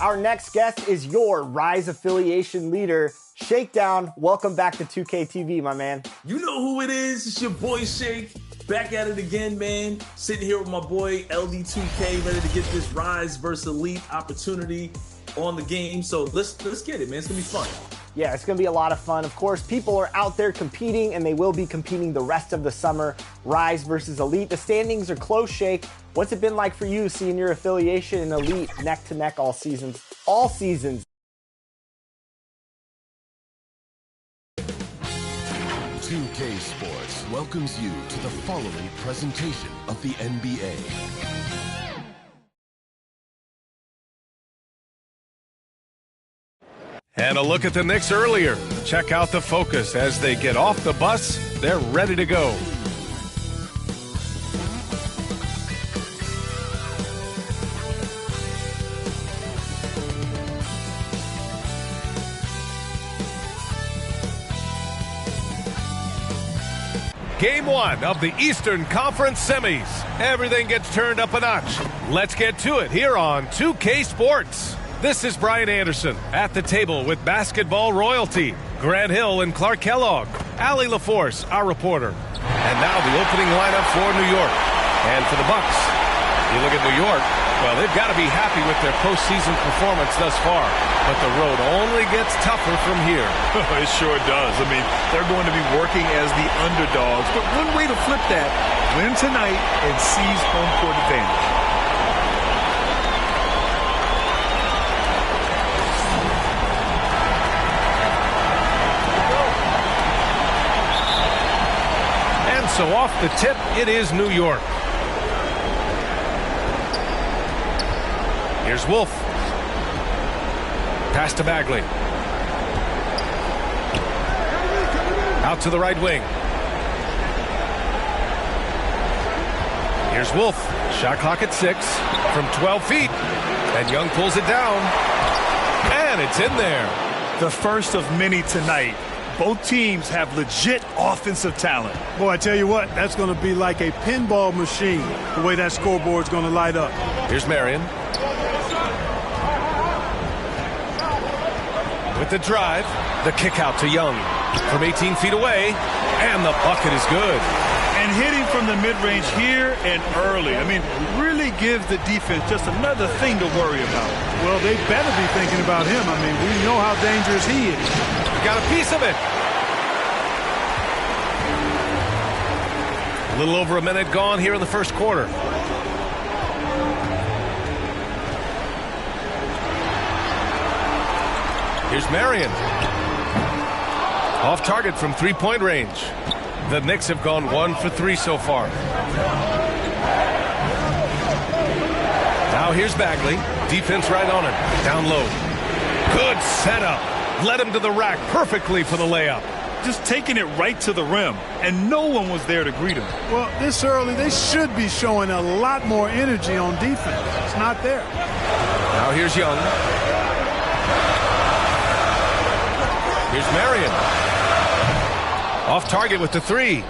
Our next guest is your Rise affiliation leader, Shakedown. Welcome back to 2K TV, my man. You know who it is. It's your boy Shake. Back at it again, man. Sitting here with my boy LD2K, ready to get this Rise versus Elite opportunity on the game. So let's get it, man. It's gonna be fun. Yeah, it's going to be a lot of fun. Of course, people are out there competing, and they will be competing the rest of the summer. Rise versus Elite. The standings are close, Shake. What's it been like for you seeing your affiliation in Elite neck to neck all seasons? All seasons. 2K Sports welcomes you to the following presentation of the NBA. And a look at the Knicks earlier. Check out the focus as they get off the bus. They're ready to go. Game 1 of the Eastern Conference semis. Everything gets turned up a notch. Let's get to it here on 2K Sports. This is Brian Anderson at the table with basketball royalty, Grant Hill and Clark Kellogg, Allie LaForce, our reporter. And now the opening lineup for New York. And for the Bucks, you look at New York, well, they've got to be happy with their postseason performance thus far. But the road only gets tougher from here. It sure does. I mean, they're going to be working as the underdogs. But one way to flip that, win tonight and seize home court advantage. And so off the tip, it is New York. Here's Wolf. Pass to Bagley. Out to the right wing. Here's Wolf. Shot clock at 6 from 12 feet. And Young pulls it down. And it's in there. The first of many tonight. Both teams have legit offensive talent. Boy, I tell you what, that's going to be like a pinball machine, the way that scoreboard's going to light up. Here's Marion. With the drive, the kick out to Young from 18 feet away, and the bucket is good. And hitting from the mid-range here and early. I mean, really gives the defense just another thing to worry about. Well, they better be thinking about him. I mean, we know how dangerous he is. We got a piece of it. A little over a minute gone here in the first quarter. Here's Marion. Off target from three-point range. The Knicks have gone 1 for 3 so far. Now here's Bagley. Defense right on him. Down low. Good setup. Led him to the rack perfectly for the layup. Just taking it right to the rim, and no one was there to greet him. Well, this early, they should be showing a lot more energy on defense. It's not there. Now here's Young. Here's Marion. Off target with the 3.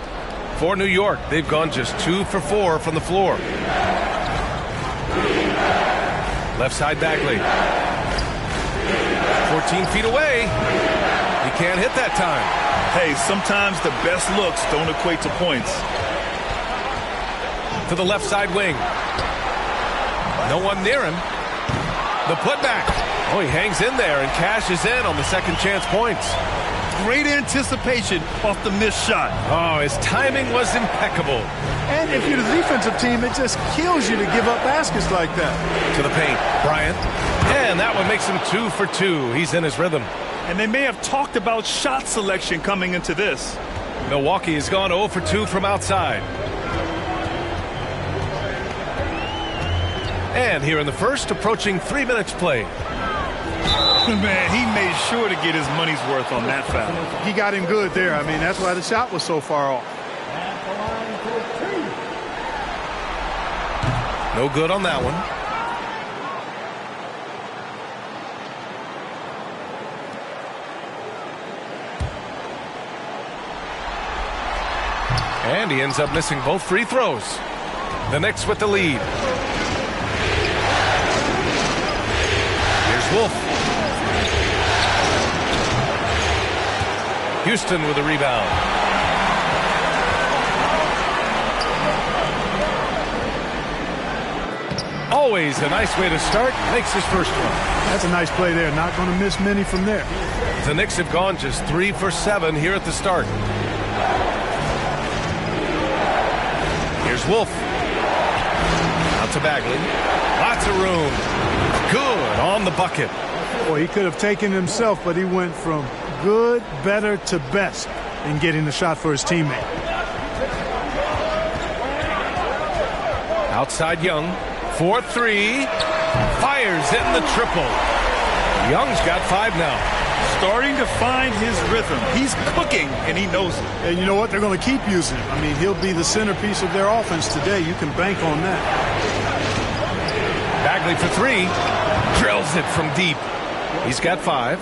For New York, they've gone just 2 for 4 from the floor. Left side Bagley. 14 feet away. He can't hit that time. Hey, sometimes the best looks don't equate to points. To the left side wing. No one near him. The putback. Oh, he hangs in there and cashes in on the second chance points. Great anticipation off the missed shot. Oh, his timing was impeccable. And if you're the defensive team, it just kills you to give up baskets like that. To the paint, Bryant. And that one makes him 2 for 2. He's in his rhythm. And they may have talked about shot selection coming into this. Milwaukee has gone 0 for 2 from outside. And here in the first, approaching 3 minutes played. Man, he made sure to get his money's worth on that foul. He got him good there. I mean, that's why the shot was so far off. No good on that one. And he ends up missing both free throws. The Knicks with the lead. Here's Wolf. Houston with a rebound. Always a nice way to start. Makes his first one. That's a nice play there. Not going to miss many from there. The Knicks have gone just 3 for 7 here at the start. Here's Wolf. Out to Bagley. Lots of room. Good on the bucket. Boy, he could have taken himself, but he went from good, better to best. in getting the shot for his teammate. Outside Young, 4-3, fires in the triple. Young's got 5 now. Starting to find his rhythm. He's cooking, and he knows it. And you know what? They're going to keep using him. I mean, he'll be the centerpiece of their offense today. You can bank on that. Bagley for 3. Drills it from deep. He's got 5.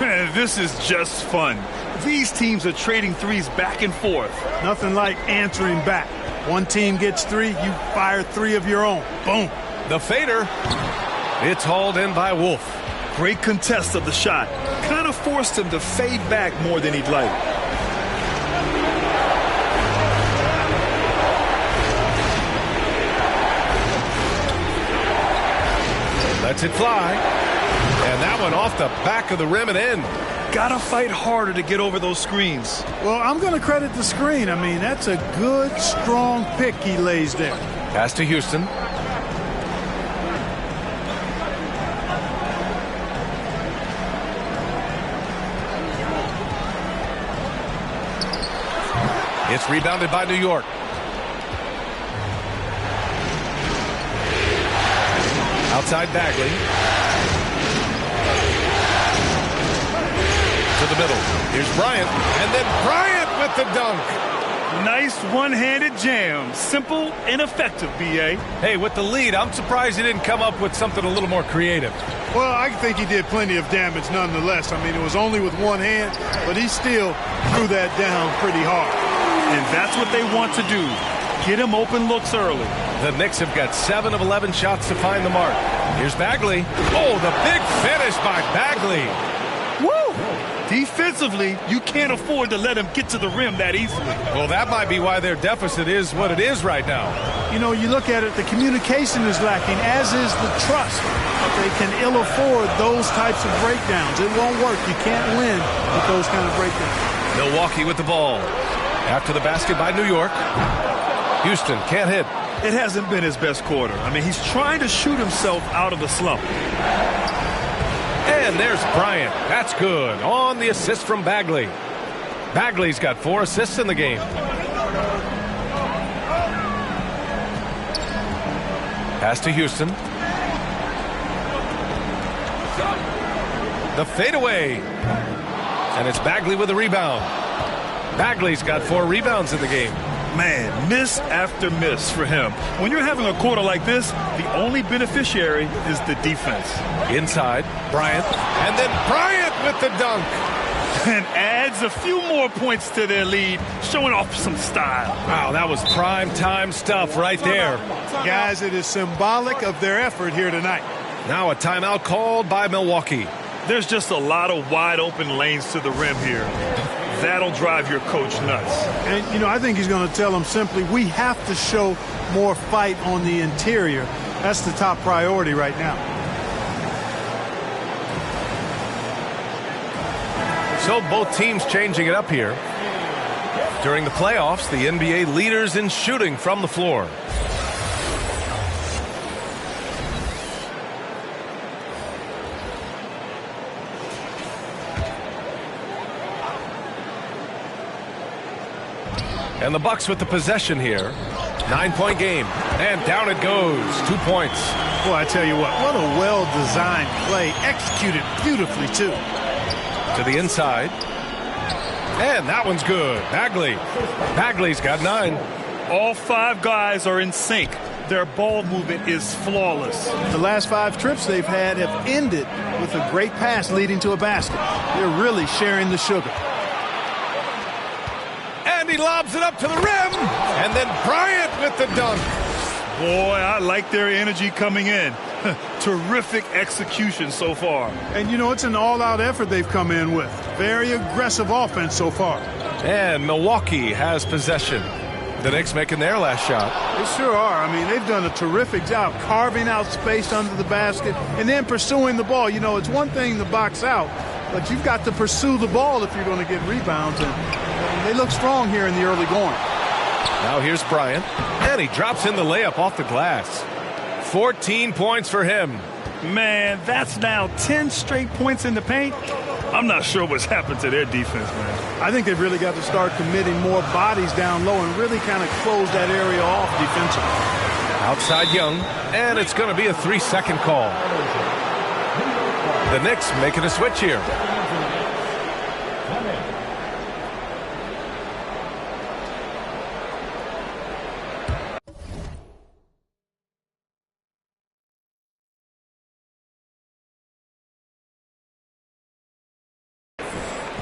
Man, this is just fun. These teams are trading threes back and forth. Nothing like answering back. One team gets 3, you fire 3 of your own. Boom. The fader. It's hauled in by Wolf. Great contest of the shot. Kind of forced him to fade back more than he'd like. Lets it fly. And that one off the back of the rim and in. Gotta fight harder to get over those screens. Well, I'm going to credit the screen. I mean, that's a good, strong pick he lays there. Pass to Houston. It's rebounded by New York. Outside Bagley. To the middle. Here's Bryant. And then Bryant with the dunk. Nice one-handed jam. Simple and effective, B.A. Hey, with the lead, I'm surprised he didn't come up with something a little more creative. Well, I think he did plenty of damage nonetheless. I mean, it was only with one hand, but he still threw that down pretty hard. And that's what they want to do. Get him open looks early. The Knicks have got 7 of 11 shots to find the mark. Here's Bagley. Oh, the big finish by Bagley. Woo! Defensively, you can't afford to let him get to the rim that easily. Well, that might be why their deficit is what it is right now. You know, you look at it, the communication is lacking, as is the trust. But they can ill afford those types of breakdowns. It won't work. You can't win with those kind of breakdowns. Milwaukee with the ball. After the basket by New York. Houston can't hit. It hasn't been his best quarter. I mean, he's trying to shoot himself out of the slump. And there's Bryant. That's good. On the assist from Bagley. Bagley's got 4 assists in the game. Pass to Houston. The fadeaway. And it's Bagley with the rebound. Bagley's got 4 rebounds in the game. Man, miss after miss for him. When you're having a quarter like this, the only beneficiary is the defense. Inside, Bryant. And then Bryant with the dunk. And adds a few more points to their lead, showing off some style. Wow, that was prime time stuff right there. Guys, it is symbolic of their effort here tonight. Now a timeout called by Milwaukee. There's just a lot of wide open lanes to the rim here. That'll drive your coach nuts. And, you know, I think he's going to tell them simply, we have to show more fight on the interior. That's the top priority right now. So both teams changing it up here. During the playoffs, the NBA leaders in shooting from the floor. And the Bucks with the possession here. 9-point game. And down it goes. 2 points. Boy, I tell you what a well-designed play. Executed beautifully, too. To the inside. And that one's good. Bagley's got 9. All 5 guys are in sync. Their ball movement is flawless. The last 5 trips they've had have ended with a great pass leading to a basket. They're really sharing the sugar. And he lobs it up to the rim. And then Bryant with the dunk. Boy, I like their energy coming in. Terrific execution so far. And, you know, it's an all-out effort they've come in with. Very aggressive offense so far. And Milwaukee has possession. The Knicks making their last shot. They sure are. I mean, they've done a terrific job carving out space under the basket and then pursuing the ball. You know, it's one thing to box out, but you've got to pursue the ball if you're going to get rebounds. And they look strong here in the early going. Now here's Bryant, and he drops in the layup off the glass. 14 points for him. Man, that's now 10 straight points in the paint. I'm not sure what's happened to their defense, man. I think they've really got to start committing more bodies down low and really kind of close that area off defensively. Outside Young, and it's going to be a 3-second call. The Knicks making a switch here.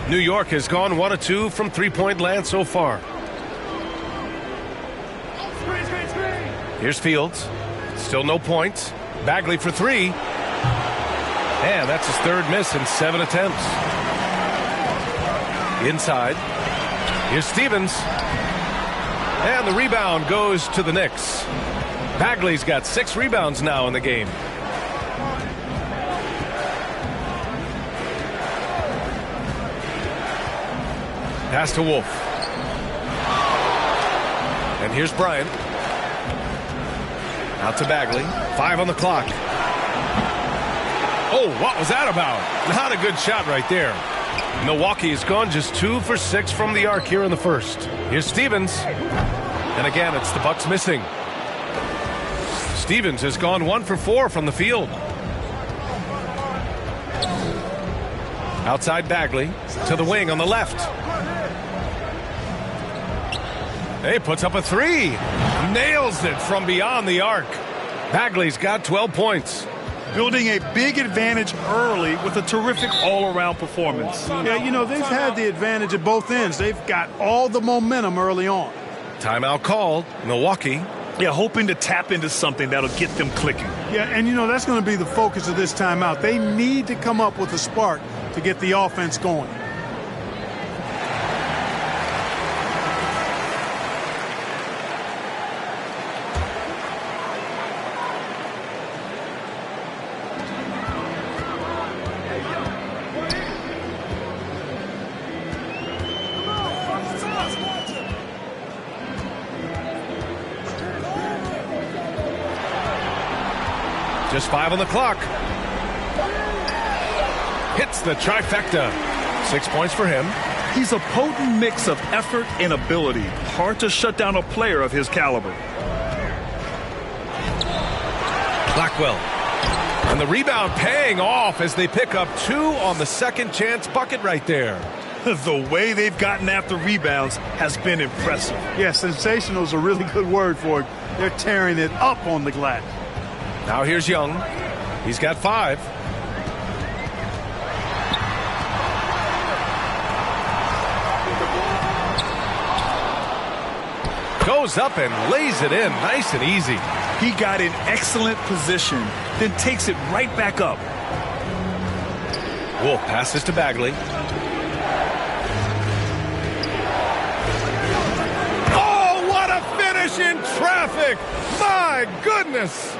New York has gone 1 of 2 from three-point land so far. Here's Fields. Still no points. Bagley for 3. And that's his 3rd miss in 7 attempts. Inside. Here's Stevens. And the rebound goes to the Knicks. Bagley's got 6 rebounds now in the game. Pass to Wolf. And here's Bryant. Out to Bagley. 5 on the clock. Oh, what was that about? Not a good shot right there. Milwaukee has gone just 2 for 6 from the arc here in the first. Here's Stevens. And again, it's the Bucks missing. Stevens has gone 1 for 4 from the field. Outside Bagley. To the wing on the left. He puts up a 3. Nails it from beyond the arc. Bagley's got 12 points. Building a big advantage early with a terrific all-around performance. Yeah, you know, they've had the advantage at both ends. They've got all the momentum early on. Timeout called. Milwaukee. Yeah, hoping to tap into something that'll get them clicking. Yeah, and you know, that's going to be the focus of this timeout. They need to come up with a spark to get the offense going. Just 5 on the clock. Hits the trifecta. 6 points for him. He's a potent mix of effort and ability. Hard to shut down a player of his caliber. Blackwell. And the rebound paying off as they pick up 2 on the second chance bucket right there. The way they've gotten after rebounds has been impressive. Yeah, sensational is a really good word for it. They're tearing it up on the glass. Now here's Young. He's got 5. Goes up and lays it in nice and easy. He got in excellent position, then takes it right back up. Wolf passes to Bagley. Oh, what a finish in traffic! My goodness!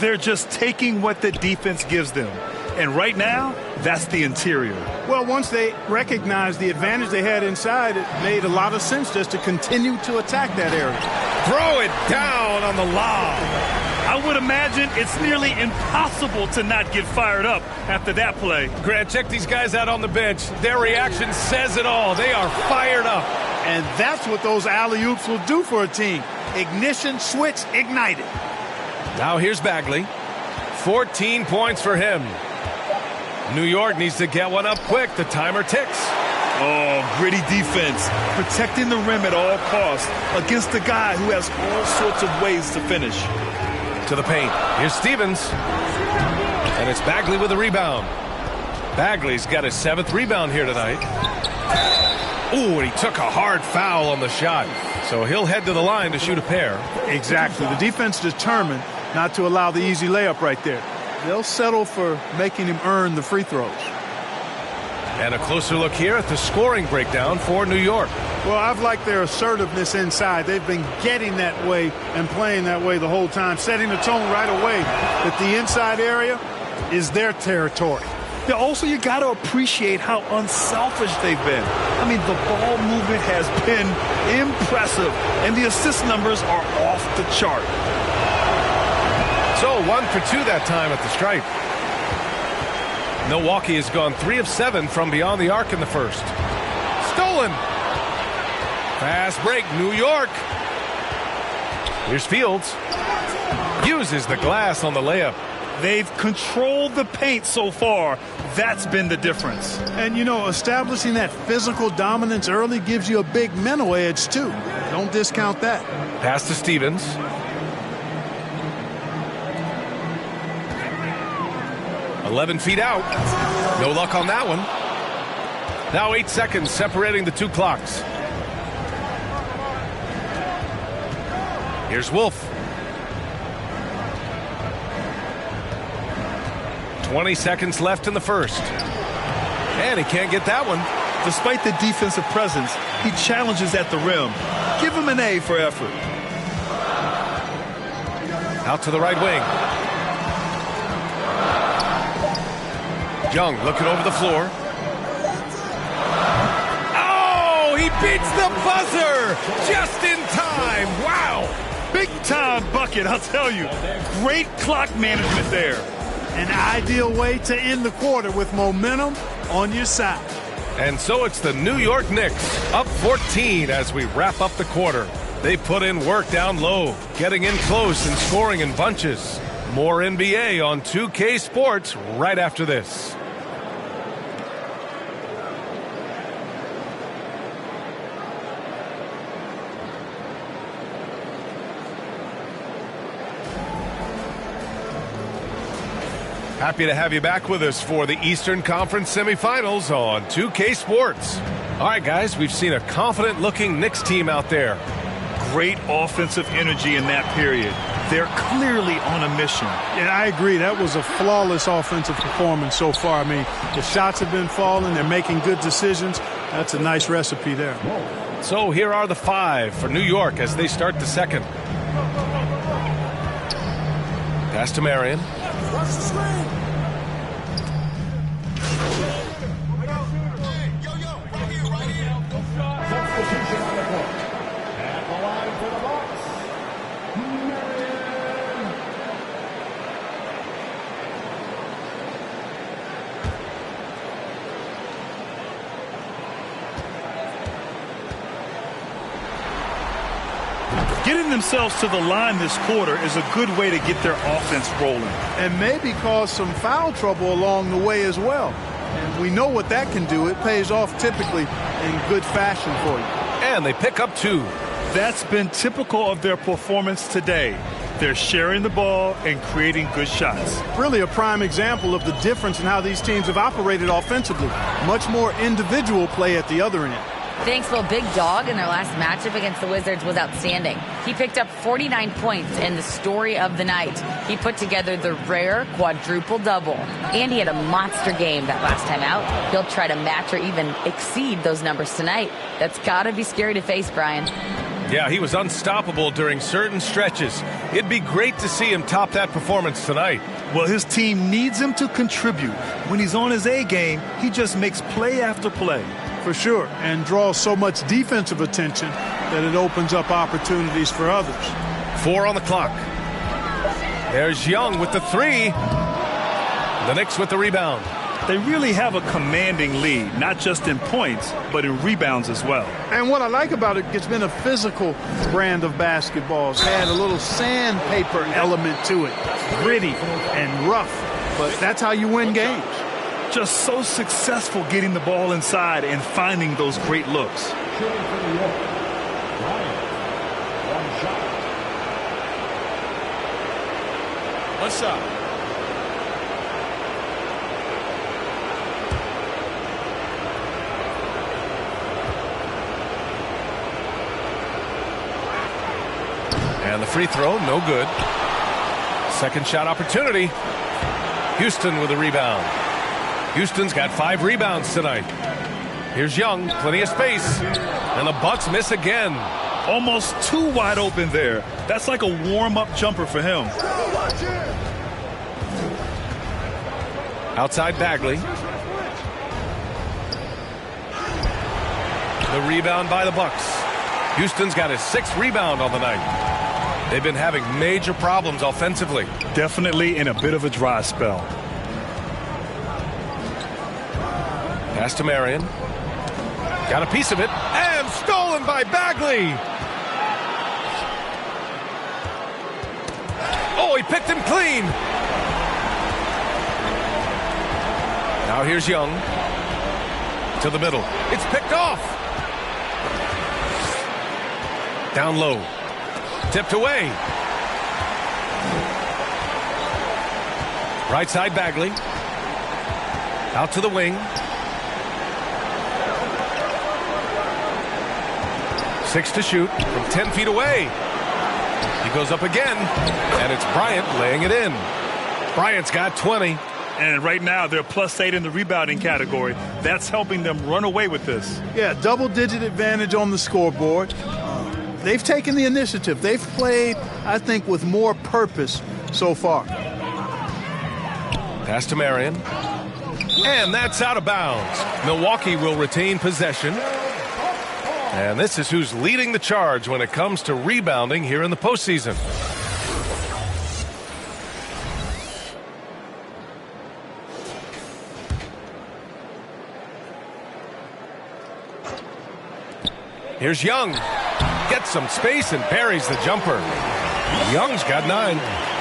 They're just taking what the defense gives them. And right now, that's the interior. Well, once they recognized the advantage they had inside, it made a lot of sense just to continue to attack that area. Throw it down on the lob. I would imagine it's nearly impossible to not get fired up after that play. Grant, check these guys out on the bench. Their reaction says it all. They are fired up. And that's what those alley-oops will do for a team. Ignition, switch, ignited. Now here's Bagley. 14 points for him. New York needs to get one up quick. The timer ticks. Oh, gritty defense. Protecting the rim at all costs against a guy who has all sorts of ways to finish. To the paint. Here's Stevens. And it's Bagley with a rebound. Bagley's got his 7th rebound here tonight. Ooh, and he took a hard foul on the shot. So he'll head to the line to shoot a pair. Exactly. The defense determined not to allow the easy layup right there. They'll settle for making him earn the free throws. And a closer look here at the scoring breakdown for New York. Well, I've liked their assertiveness inside. They've been getting that way and playing that way the whole time, setting the tone right away that the inside area is their territory. Yeah, also, you got to appreciate how unselfish they've been. I mean, the ball movement has been impressive, and the assist numbers are off the chart. So 1 for 2 that time at the stripe. Milwaukee has gone 3 of 7 from beyond the arc in the first. Stolen. Fast break, New York. Here's Fields. Uses the glass on the layup. They've controlled the paint so far. That's been the difference. And, you know, establishing that physical dominance early gives you a big mental edge, too. Don't discount that. Pass to Stevens. "11 feet out. No luck on that one. Now 8 seconds separating the two clocks. Here's Wolf. 20 seconds left in the first. And he can't get that one. Despite the defensive presence, he challenges at the rim. Give him an A for effort. Out to the right wing. Young looking over the floor. Oh, he beats the buzzer just in time. Wow. Big time bucket, I'll tell you. Great clock management there. An ideal way to end the quarter with momentum on your side. And so it's the New York Knicks up 14 as we wrap up the quarter. They put in work down low, getting in close and scoring in bunches. More NBA on 2K Sports right after this. Happy to have you back with us for the Eastern Conference semifinals on 2K Sports. All right, guys, we've seen a confident-looking Knicks team out there. Great offensive energy in that period. They're clearly on a mission. Yeah, I agree. That was a flawless offensive performance so far. I mean, the shots have been falling. They're making good decisions. That's a nice recipe there. So here are the 5 for New York as they start the second. Pass to Marion. Watch the screen. Getting themselves to the line this quarter is a good way to get their offense rolling. And maybe cause some foul trouble along the way as well. And we know what that can do. It pays off typically in good fashion for you. And they pick up 2. That's been typical of their performance today. They're sharing the ball and creating good shots. Really a prime example of the difference in how these teams have operated offensively. Much more individual play at the other end. Thanks, well, Big Dog in their last matchup against the Wizards was outstanding. He picked up 49 points in the story of the night. He put together the rare quadruple-double. And he had a monster game that last time out. He'll try to match or even exceed those numbers tonight. That's got to be scary to face, Brian. Yeah, he was unstoppable during certain stretches. It'd be great to see him top that performance tonight. Well, his team needs him to contribute. When he's on his A game, he just makes play after play. For sure, and draws so much defensive attention that it opens up opportunities for others. 4 on the clock. There's Young with the 3. The Knicks with the rebound. They really have a commanding lead, not just in points, but in rebounds as well. And what I like about it, it's been a physical brand of basketball. It's had a little sandpaper element to it. Gritty and rough, but that's how you win games. Just so successful getting the ball inside and finding those great looks. What's up? And the free throw, no good. Second shot opportunity. Houston with a rebound. Houston's got 5 rebounds tonight. Here's Young, plenty of space. And the Bucks miss again. Almost too wide open there. That's like a warm-up jumper for him. Outside Bagley. The rebound by the Bucks. Houston's got his 6th rebound on the night. They've been having major problems offensively. Definitely in a bit of a dry spell. Pass to Marion. Got a piece of it. And stolen by Bagley. Oh, he picked him clean. Now here's Young. To the middle. It's picked off. Down low. Tipped away. Right side Bagley. Out to the wing. 6 to shoot from 10 feet away. He goes up again, and it's Bryant laying it in. Bryant's got 20. And right now, they're +8 in the rebounding category. That's helping them run away with this. Yeah, double-digit advantage on the scoreboard. They've taken the initiative. They've played, I think, with more purpose so far. Pass to Marion. And that's out of bounds. Milwaukee will retain possession. And this is who's leading the charge when it comes to rebounding here in the postseason. Here's Young. Gets some space and buries the jumper. Young's got 9.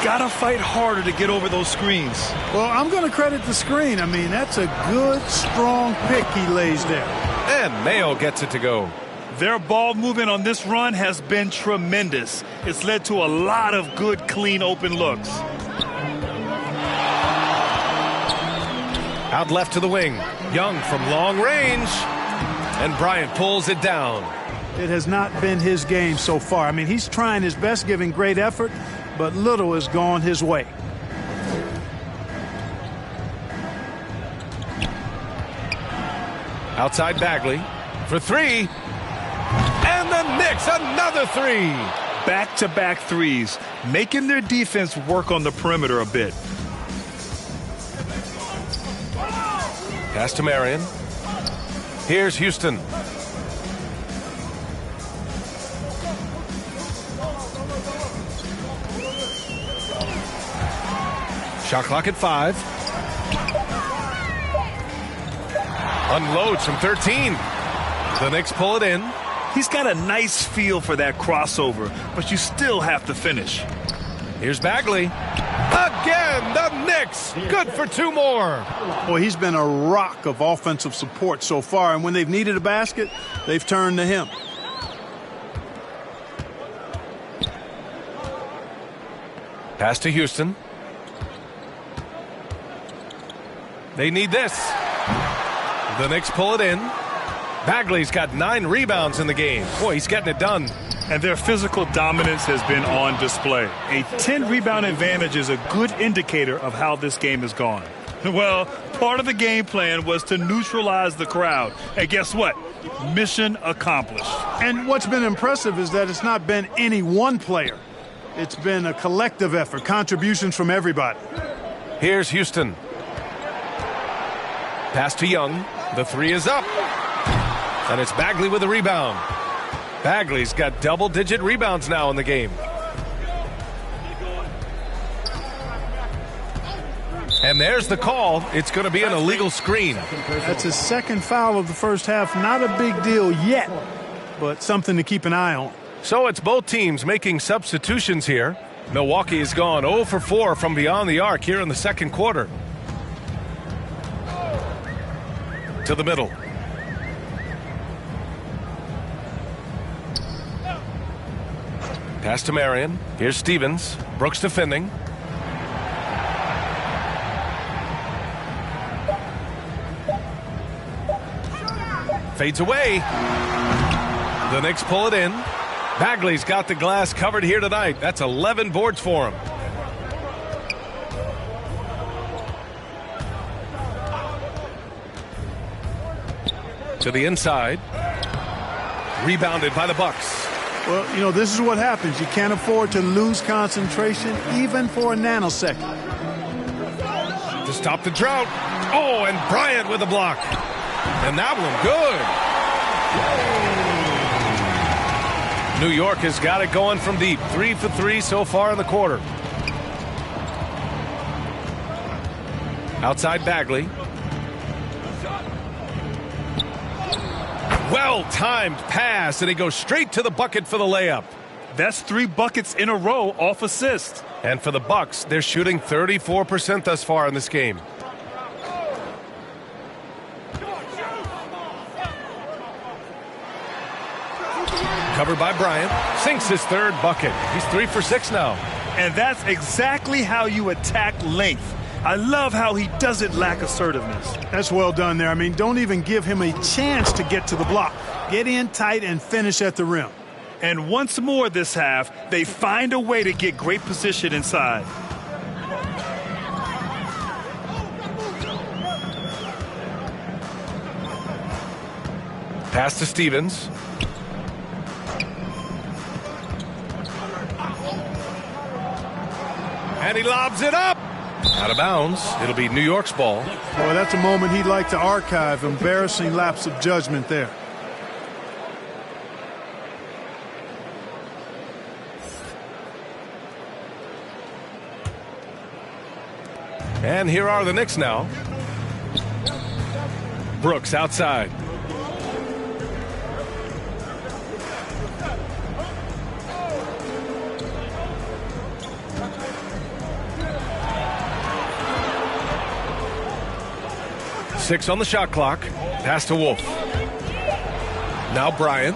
Gotta fight harder to get over those screens. Well, I'm going to credit the screen. I mean, that's a good, strong pick he lays there. And Mayo gets it to go. Their ball movement on this run has been tremendous. It's led to a lot of good, clean, open looks. Out left to the wing. Young from long range. And Bryant pulls it down. It has not been his game so far. I mean, he's trying his best, giving great effort, but little has gone his way. Outside Bagley for 3. And the Knicks, another 3. Back-to-back threes, making their defense work on the perimeter a bit. Pass to Marion. Here's Houston. Shot clock at 5. Unloads from 13. The Knicks pull it in. He's got a nice feel for that crossover, but you still have to finish. Here's Bagley. Again, the Knicks. Good for 2 more. Boy, he's been a rock of offensive support so far, and when they've needed a basket, they've turned to him. Pass to Houston. They need this. The Knicks pull it in. Bagley's got 9 rebounds in the game. Boy, he's getting it done. And their physical dominance has been on display. A 10-rebound advantage is a good indicator of how this game has gone. Well, part of the game plan was to neutralize the crowd. And guess what? Mission accomplished. And what's been impressive is that it's not been any one player. It's been a collective effort, contributions from everybody. Here's Houston. Pass to Young. The 3 is up. And it's Bagley with the rebound. Bagley's got double-digit rebounds now in the game. And there's the call. It's going to be an illegal screen. That's his second foul of the first half. Not a big deal yet, but something to keep an eye on. So it's both teams making substitutions here. Milwaukee has gone 0 for 4 from beyond the arc here in the second quarter. To the middle. Pass to Marion. Here's Stevens. Brooks defending. Fades away. The Knicks pull it in. Bagley's got the glass covered here tonight. That's 11 boards for him. To the inside. Rebounded by the Bucks. Well, you know, this is what happens. You can't afford to lose concentration even for a nanosecond. To stop the drought. Oh, and Bryant with a block. And that one good. New York has got it going from deep. 3 for 3 so far in the quarter. Outside Bagley. Well-timed pass, and he goes straight to the bucket for the layup. That's 3 buckets in a row off assist. And for the Bucks, they're shooting 34% thus far in this game. Covered by Bryant. Sinks his 3rd bucket. He's 3 for 6 now. And that's exactly how you attack length. I love how he doesn't lack assertiveness. That's well done there. I mean, don't even give him a chance to get to the block. Get in tight and finish at the rim. And once more this half, they find a way to get great position inside. Pass to Stevens. And he lobs it up. Out of bounds. It'll be New York's ball. Boy, that's a moment he'd like to archive. Embarrassing lapse of judgment there. And here are the Knicks now. Brooks outside. Six on the shot clock. Pass to Wolf. Now Bryant.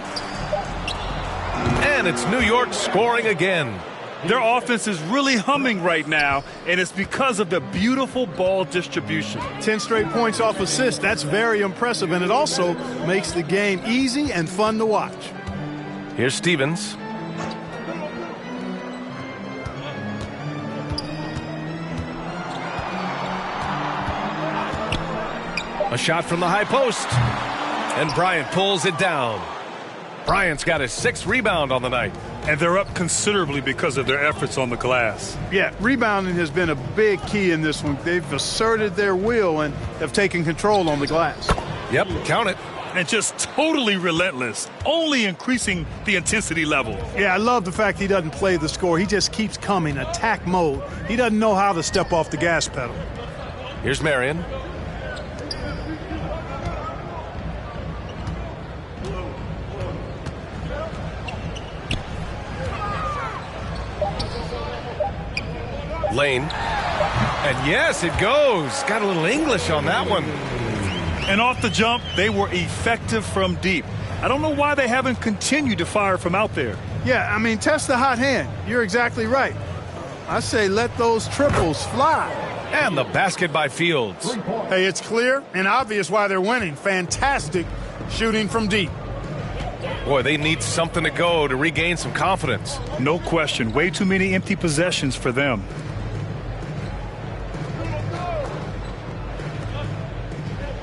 And it's New York scoring again. Their offense is really humming right now, and it's because of the beautiful ball distribution. 10 straight points off assist. That's very impressive, and it also makes the game easy and fun to watch. Here's Stevens. A shot from the high post. And Bryant pulls it down. Bryant's got his 6th rebound on the night. And they're up considerably because of their efforts on the glass. Yeah, rebounding has been a big key in this one. They've asserted their will and have taken control on the glass. Yep, count it. And just totally relentless, only increasing the intensity level. Yeah, I love the fact he doesn't play the score. He just keeps coming, attack mode. He doesn't know how to step off the gas pedal. Here's Marion. Lane. And yes, it goes. Got a little English on that one. And off the jump, they were effective from deep. I don't know why they haven't continued to fire from out there. Yeah, I mean, test the hot hand. You're exactly right. I say let those triples fly. And the basket by Fields. Hey, it's clear and obvious why they're winning. Fantastic shooting from deep. Boy, they need something to go to regain some confidence. No question. Way too many empty possessions for them.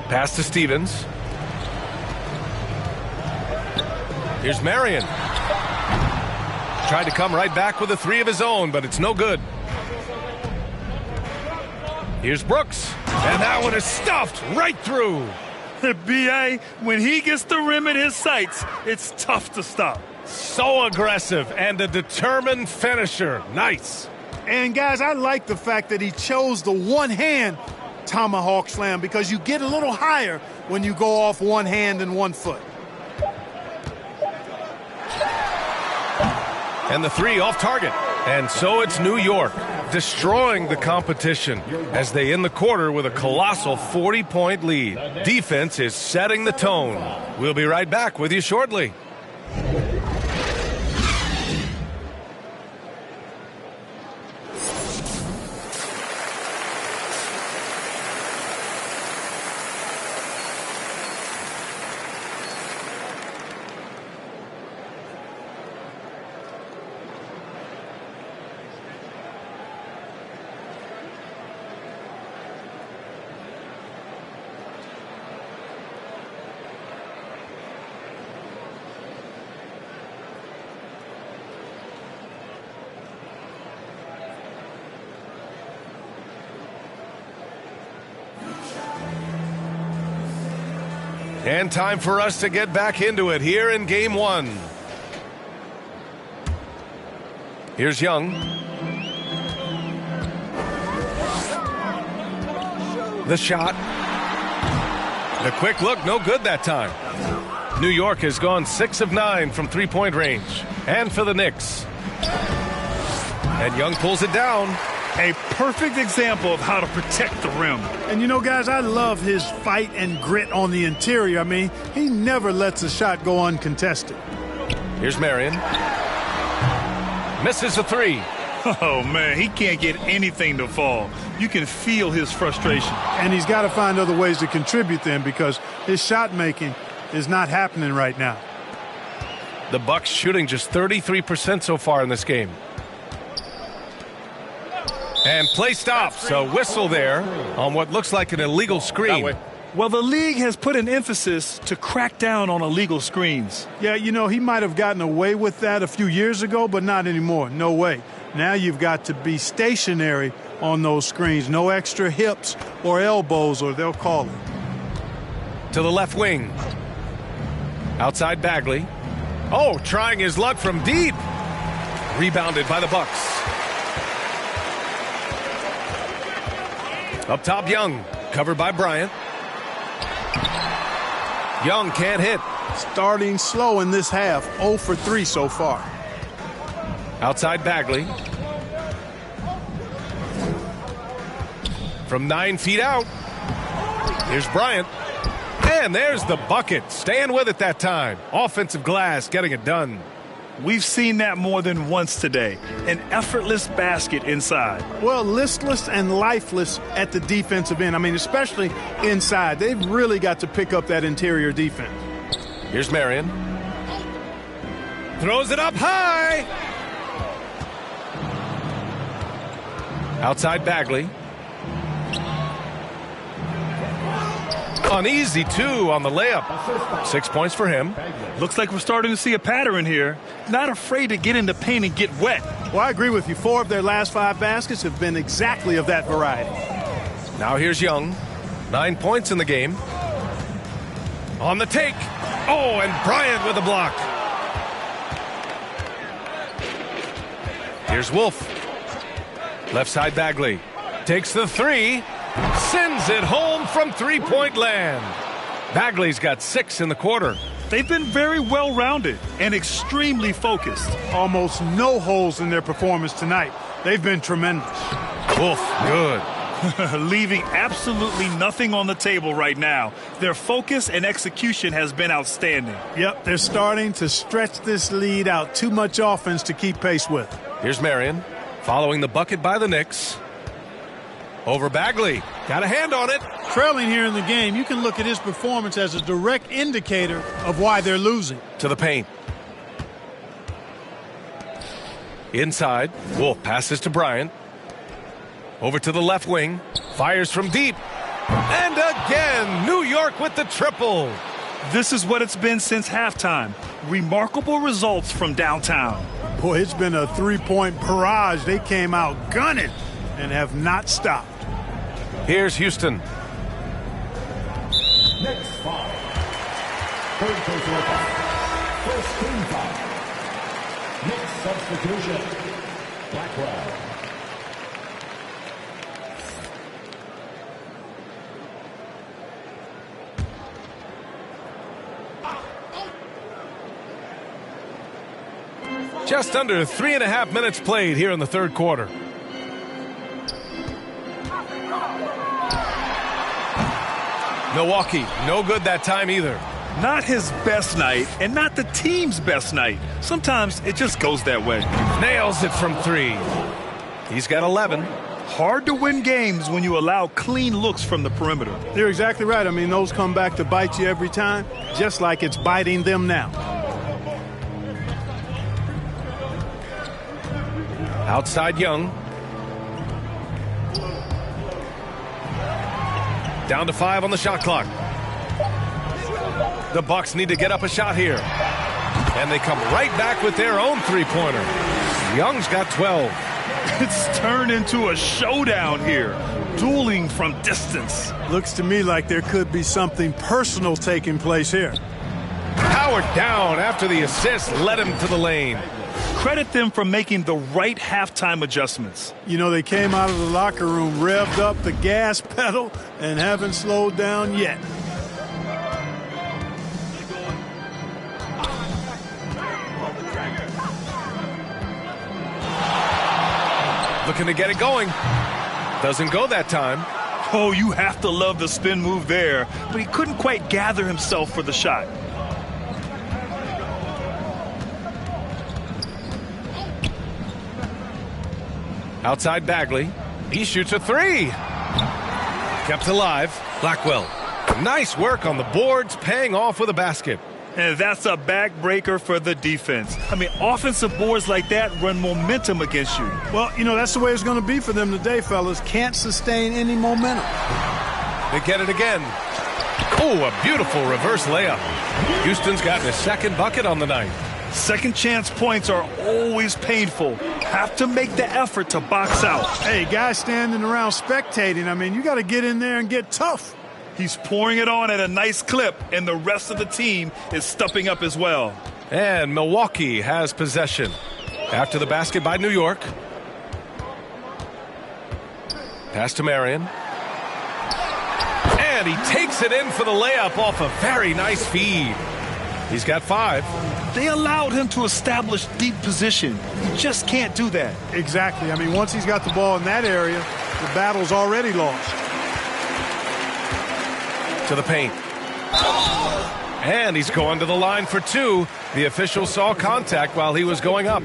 Pass to Stevens. Here's Marion. Tried to come right back with a 3 of his own, but it's no good. Here's Brooks. And that one is stuffed right through. B.A., when he gets the rim in his sights, it's tough to stop. So aggressive and a determined finisher. Nice. And, guys, I like the fact that he chose the one-hand tomahawk slam because you get a little higher when you go off one hand and 1 foot. And the 3 off target. And so it's New York destroying the competition as they end the quarter with a colossal 40-point lead. Defense is setting the tone. We'll be right back with you shortly. And time for us to get back into it here in Game 1. Here's Young. The shot. The quick look, no good that time. New York has gone 6 of 9 from three-point range. And for the Knicks. And Young pulls it down. A perfect example of how to protect the rim. And you know, guys, I love his fight and grit on the interior. I mean, he never lets a shot go uncontested. Here's Marion. Misses a three. Oh, man, he can't get anything to fall. You can feel his frustration. And he's got to find other ways to contribute then, because his shot making is not happening right now. The Bucks shooting just 33% so far in this game. And play stops. A whistle there on what looks like an illegal screen. Well, the league has put an emphasis to crack down on illegal screens. Yeah, you know, he might have gotten away with that a few years ago, but not anymore. No way. Now you've got to be stationary on those screens. No extra hips or elbows, or they'll call it. To the left wing. Outside Bagley. Oh, trying his luck from deep. Rebounded by the Bucks. Up top, Young. Covered by Bryant. Young can't hit. Starting slow in this half. 0 for 3 so far. Outside Bagley. From 9 feet out. Here's Bryant. And there's the bucket. Staying with it that time. Offensive glass getting it done. We've seen that more than once today. An effortless basket inside. Well, listless and lifeless at the defensive end. I mean, especially inside. They've really got to pick up that interior defense. Here's Marion. Throws it up high. Outside Bagley. Uneasy, too, on the layup. 6 points for him. Looks like we're starting to see a pattern here. Not afraid to get in the paint and get wet. Well, I agree with you. 4 of their last 5 baskets have been exactly of that variety. Now here's Young. 9 points in the game. On the take. Oh, and Bryant with a block. Here's Wolf. Left side Bagley. Takes the three. Sends it home from three-point land. Bagley's got 6 in the quarter. They've been very well-rounded and extremely focused. Almost no holes in their performance tonight. They've been tremendous. Wolf, good. Leaving absolutely nothing on the table right now. Their focus and execution has been outstanding. Yep, they're starting to stretch this lead out. Too much offense to keep pace with. Here's Marion, following the bucket by the Knicks. Over Bagley. Got a hand on it. Trailing here in the game, you can look at his performance as a direct indicator of why they're losing. To the paint. Inside. Wolf passes to Bryant. Over to the left wing. Fires from deep. And again, New York with the triple. This is what it's been since halftime. Remarkable results from downtown. Boy, it's been a three-point barrage. They came out gunning and have not stopped. Here's Houston. Next foul. Third personal foul. First team foul. Next substitution. Blackwell. Just under 3.5 minutes played here in the third quarter. Milwaukee, no good that time either. Not his best night, and not the team's best night. Sometimes it just goes that way. Nails it from 3. He's got 11. Hard to win games when you allow clean looks from the perimeter. You're exactly right. I mean, those come back to bite you every time, just like it's biting them now. Outside Young. Down to 5 on the shot clock. The Bucks need to get up a shot here. And they come right back with their own three-pointer. Young's got 12. It's turned into a showdown here. Dueling from distance. Looks to me like there could be something personal taking place here. Howard down after the assist led him to the lane. Credit them for making the right halftime adjustments. You know, they came out of the locker room, revved up the gas pedal, and haven't slowed down yet. Looking to get it going. Doesn't go that time. Oh, you have to love the spin move there, but he couldn't quite gather himself for the shot. Outside Bagley. He shoots a three. Kept alive. Blackwell. Nice work on the boards, paying off with a basket. And that's a backbreaker for the defense. I mean, offensive boards like that run momentum against you. Well, you know, that's the way it's going to be for them today, fellas. Can't sustain any momentum. They get it again. Oh, a beautiful reverse layup. Houston's gotten his second bucket on the night. Second chance points are always painful. Have to make the effort to box out. Hey, guys standing around spectating, I mean, you got to get in there and get tough. He's pouring it on at a nice clip, and the rest of the team is stepping up as well. And Milwaukee has possession. After the basket by New York. Pass to Marion. And he takes it in for the layup off a very nice feed. He's got 5. They allowed him to establish deep position. You just can't do that. Exactly. I mean, once he's got the ball in that area, the battle's already lost. To the paint. And he's going to the line for 2. The official saw contact while he was going up.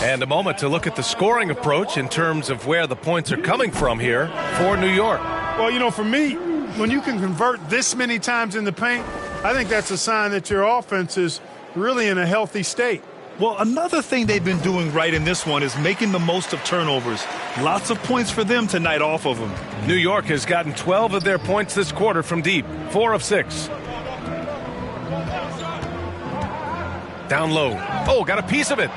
And a moment to look at the scoring approach in terms of where the points are coming from here for New York. Well, you know, for me, when you can convert this many times in the paint, I think that's a sign that your offense is really in a healthy state. Well, another thing they've been doing right in this one is making the most of turnovers. Lots of points for them tonight off of them. New York has gotten 12 of their points this quarter from deep. 4 of 6. Down low. Oh, got a piece of it.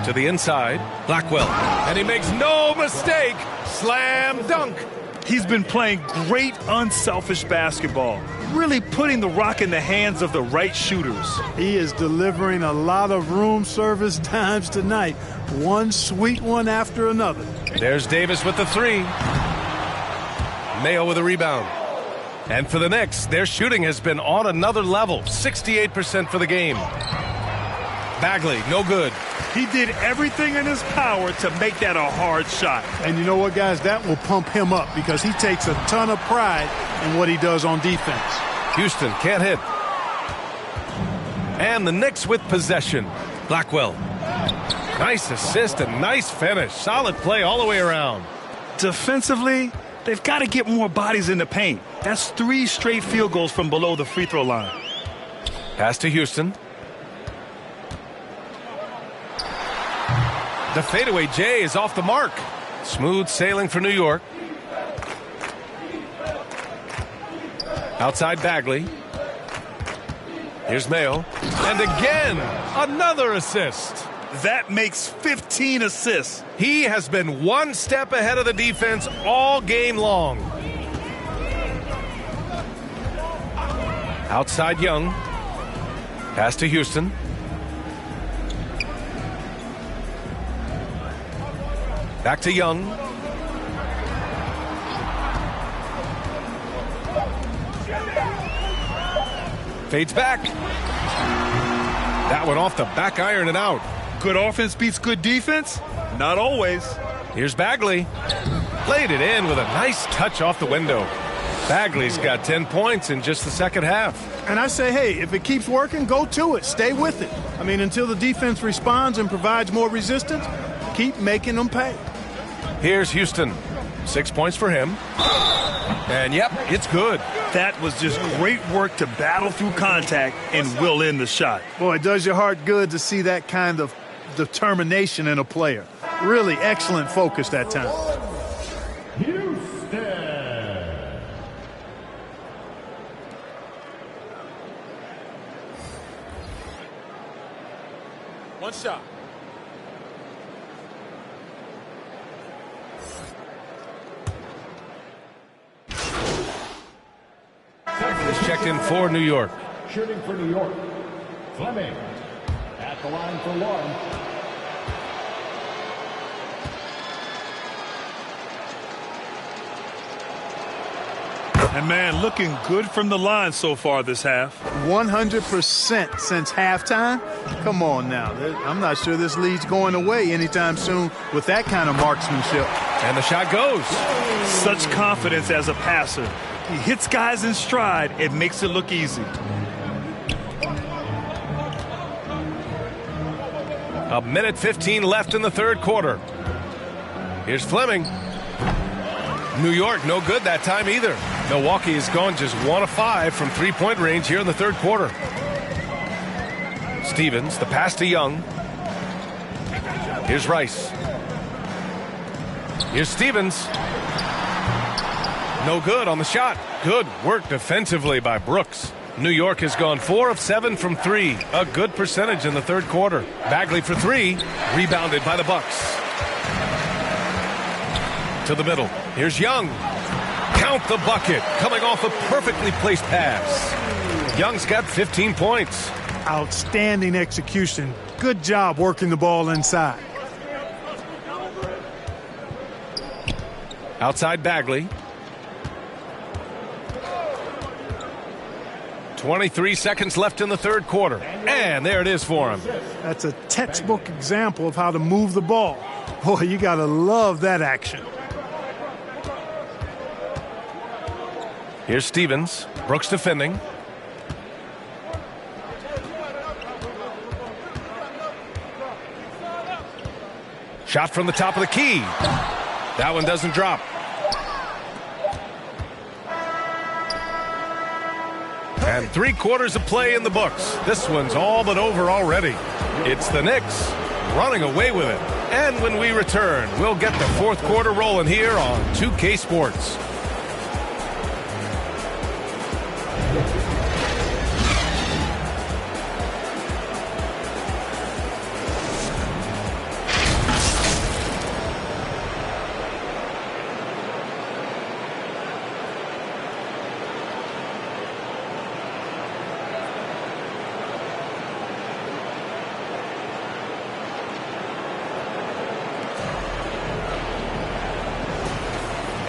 To the inside. Blackwell. And he makes no mistake. Slam dunk. He's been playing great unselfish basketball, really putting the rock in the hands of the right shooters. He is delivering a lot of room service times tonight. One sweet one after another. There's Davis with the 3. Mayo with a rebound. And for the Knicks, their shooting has been on another level. 68% for the game. Bagley, no good. He did everything in his power to make that a hard shot. And you know what, guys? That will pump him up because he takes a ton of pride in what he does on defense. Houston can't hit. And the Knicks with possession. Blackwell. Nice assist and nice finish. Solid play all the way around. Defensively, they've got to get more bodies in the paint. That's 3 straight field goals from below the free throw line. Pass to Houston. The fadeaway J is off the mark. Smooth sailing for New York. Outside Bagley. Here's Mayo. And again, another assist. That makes 15 assists. He has been one step ahead of the defense all game long. Outside Young. Pass to Houston. Back to Young. Fades back. That one off the back iron and out. Good offense beats good defense? Not always. Here's Bagley. Played it in with a nice touch off the window. Bagley's got 10 points in just the second half. And I say, hey, if it keeps working, go to it. Stay with it. I mean, until the defense responds and provides more resistance, keep making them pay. Here's Houston. 6 points for him. And yep, it's good. That was just great work to battle through contact and will in the shot. Boy, it does your heart good to see that kind of determination in a player. Really excellent focus that time. Houston. One shot. Is checked in for New York. Shooting for New York. Fleming at the line for one. And, man, looking good from the line so far this half. 100% since halftime? Come on now. I'm not sure this lead's going away anytime soon with that kind of marksmanship. And the shot goes. Such confidence as a passer. He hits guys in stride. It makes it look easy. A minute 15 left in the third quarter. Here's Fleming. New York, no good that time either. Milwaukee has gone just 1 of 5 from three-point range here in the third quarter. Stevens, the pass to Young. Here's Rice. Here's Stevens. No good on the shot. Good work defensively by Brooks. New York has gone 4 of 7 from 3. A good percentage in the third quarter. Bagley for 3. Rebounded by the Bucks. To the middle. Here's Young. Count the bucket. Coming off a perfectly placed pass. Young's got 15 points. Outstanding execution. Good job working the ball inside. Outside Bagley. 23 seconds left in the third quarter. And there it is for him. That's a textbook example of how to move the ball. Boy, you got to love that action. Here's Stevens. Brooks defending. Shot from the top of the key. That one doesn't drop. And 3/4 of play in the books. This one's all but over already. It's the Knicks running away with it. And when we return, we'll get the fourth quarter rolling here on 2K Sports.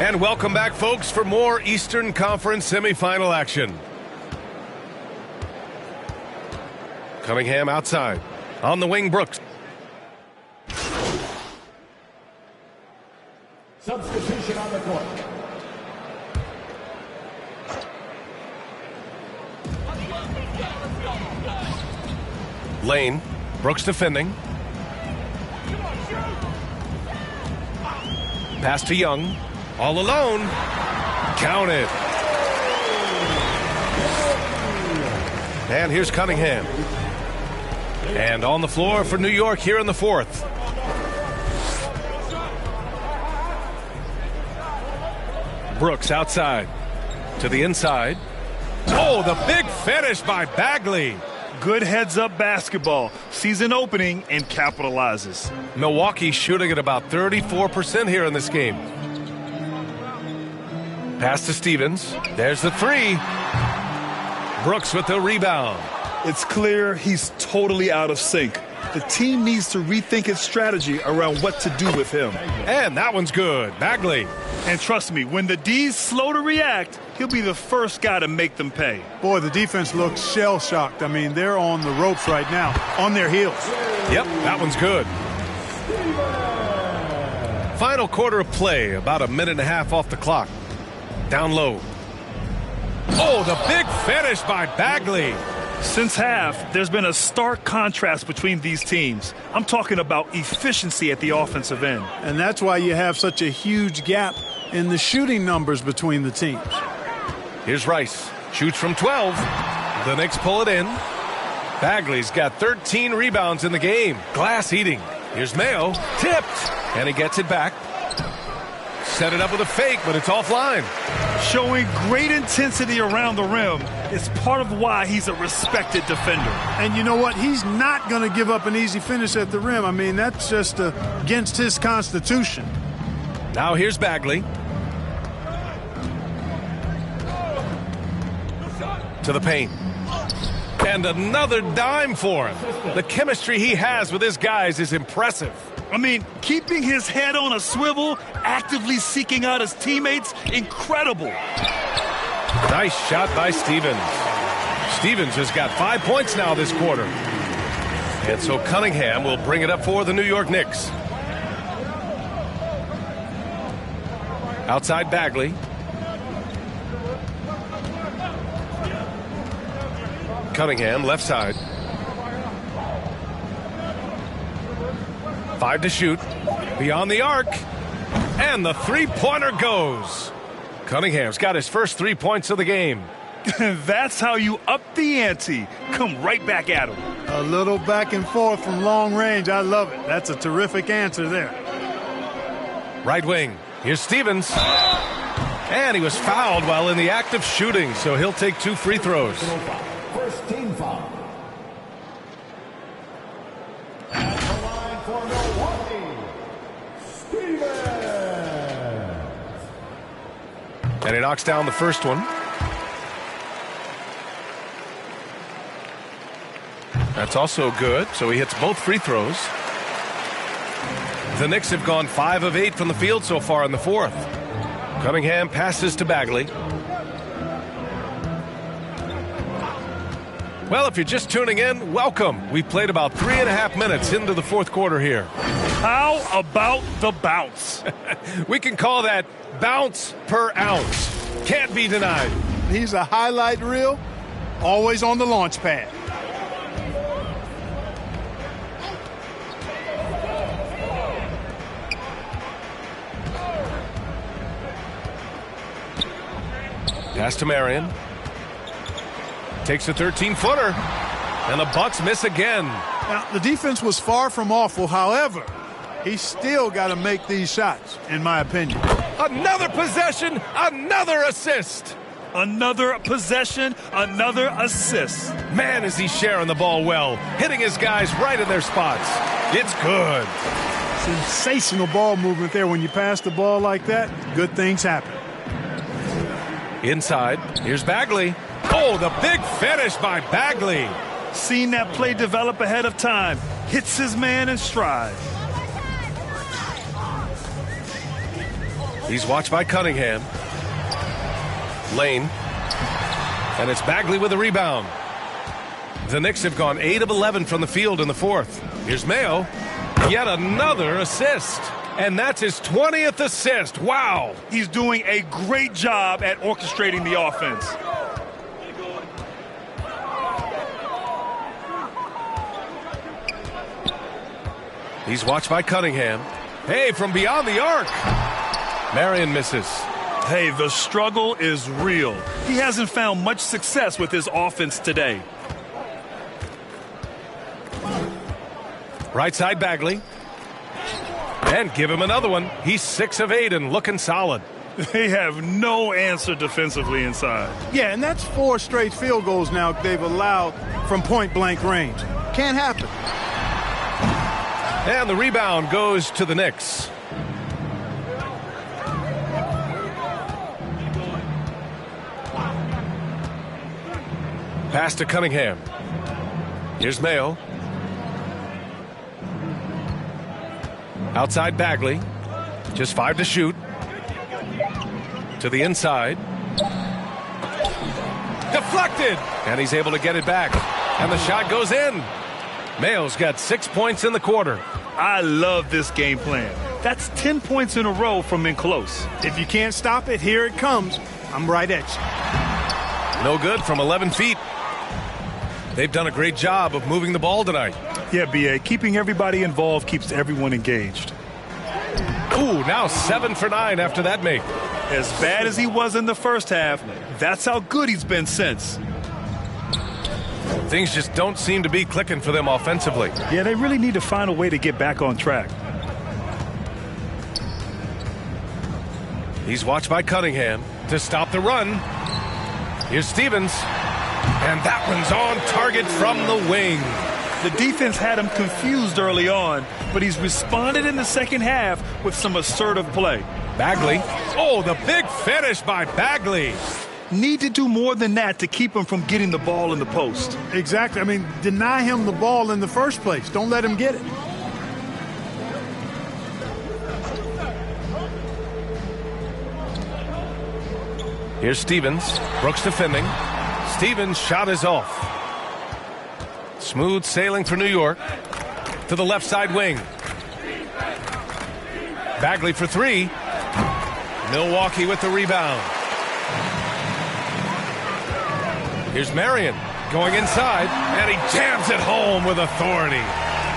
And welcome back, folks, for more Eastern Conference semifinal action. Cunningham outside. On the wing, Brooks. Substitution on the court. Lane. Brooks defending. Pass to Young. All alone. Count it. And here's Cunningham. And on the floor for New York here in the fourth. Brooks outside. To the inside. Oh, the big finish by Bagley. Good heads-up basketball. Sees an opening and capitalizes. Milwaukee shooting at about 34% here in this game. Pass to Stevens. There's the three. Brooks with the rebound. It's clear he's totally out of sync. The team needs to rethink its strategy around what to do with him. And that one's good. Bagley. And trust me, when the D's slow to react, he'll be the first guy to make them pay. Boy, the defense looks shell-shocked. I mean, they're on the ropes right now, on their heels. Yep, that one's good. Final quarter of play, about a minute and a half off the clock. Down low. Oh, the big finish by Bagley. Since half, there's been a stark contrast between these teams. I'm talking about efficiency at the offensive end. And that's why you have such a huge gap in the shooting numbers between the teams. Here's Rice. Shoots from 12. The Knicks pull it in. Bagley's got 13 rebounds in the game. Glass eating. Here's Mayo. Tipped. And he gets it back. Set it up with a fake, but it's offline. Showing great intensity around the rim is part of why he's a respected defender. And you know what? He's not going to give up an easy finish at the rim. I mean, that's just against his constitution. Now here's Bagley. To the paint. And another dime for him. The chemistry he has with his guys is impressive. I mean, keeping his head on a swivel, actively seeking out his teammates, incredible. Nice shot by Stevens. Stevens has got 5 points now this quarter. And so Cunningham will bring it up for the New York Knicks. Outside Bagley. Cunningham, left side. 5 to shoot. Beyond the arc. And the three-pointer goes. Cunningham's got his first 3 points of the game. That's how you up the ante. Come right back at him. A little back and forth from long range. I love it. That's a terrific answer there. Right wing. Here's Stevens. And he was fouled while in the act of shooting, so he'll take 2 free throws. First team foul. At the line for Milwaukee, Stevens. And he knocks down the first one. That's also good, so he hits both free throws. The Knicks have gone 5 of 8 from the field so far in the fourth. Cunningham passes to Bagley. Well, if you're just tuning in, welcome. We played about 3.5 minutes into the fourth quarter here. How about the bounce? We can call that bounce per ounce. Can't be denied. He's a highlight reel, always on the launch pad. Pass to Marion. Takes a 13-footer. And the Bucks miss again. Now, the defense was far from awful. However, he's still got to make these shots, in my opinion. Another possession, another assist. Another possession, another assist. Man, is he sharing the ball well. Hitting his guys right in their spots. It's good. Sensational ball movement there. When you pass the ball like that, good things happen. Inside, here's Bagley. Oh, the big finish by Bagley. Seen that play develop ahead of time. Hits his man in stride. He's watched by Cunningham. Lane. And it's Bagley with a rebound. The Knicks have gone 8 of 11 from the field in the fourth. Here's Mayo. Yet another assist. And that's his 20th assist. Wow. He's doing a great job at orchestrating the offense. He's watched by Cunningham. Hey, from beyond the arc. Marion misses. Hey, the struggle is real. He hasn't found much success with his offense today. Right side Bagley. And give him another one. He's 6 of 8 and looking solid. They have no answer defensively inside. Yeah, and that's 4 straight field goals now they've allowed from point-blank range. Can't happen. And the rebound goes to the Knicks. Pass to Cunningham. Here's Mayo. Outside Bagley. Just 5 to shoot. To the inside. Deflected! And he's able to get it back. And the shot goes in. Mayo's got 6 points in the quarter. I love this game plan. That's 10 points in a row from in close. If you can't stop it, here it comes. I'm right at you. No good from 11 feet. They've done a great job of moving the ball tonight. Yeah, B.A. Keeping everybody involved keeps everyone engaged. Ooh, now 7 for 9 after that make. As bad as he was in the first half, that's how good he's been since. Things just don't seem to be clicking for them offensively. Yeah, they really need to find a way to get back on track. He's watched by Cunningham to stop the run. Here's Stevens. And that one's on target from the wing. The defense had him confused early on, but he's responded in the second half with some assertive play. Bagley. Oh, the big finish by Bagley. need to do more than that to keep him from getting the ball in the post. Exactly. I mean, deny him the ball in the first place. Don't let him get it. Here's Stevens. Brooks defending. Stevens' shot is off. Smooth sailing for New York. To the left side wing. Bagley for three. Milwaukee with the rebound. Here's Marion going inside, and he jams it home with authority.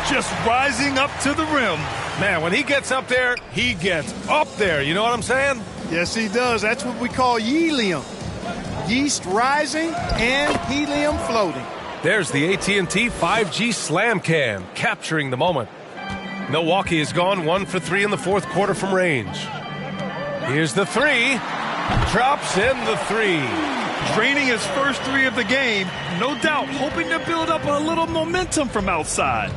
Just rising up to the rim. Man, when he gets up there, he gets up there. You know what I'm saying? Yes, he does. That's what we call helium. Yeast rising and helium floating. There's the AT&T 5G Slam Cam, capturing the moment. Milwaukee has gone 1 for 3 in the fourth quarter from range. Here's the three. Drops in the three. Draining his first three of the game, no doubt hoping to build up a little momentum from outside.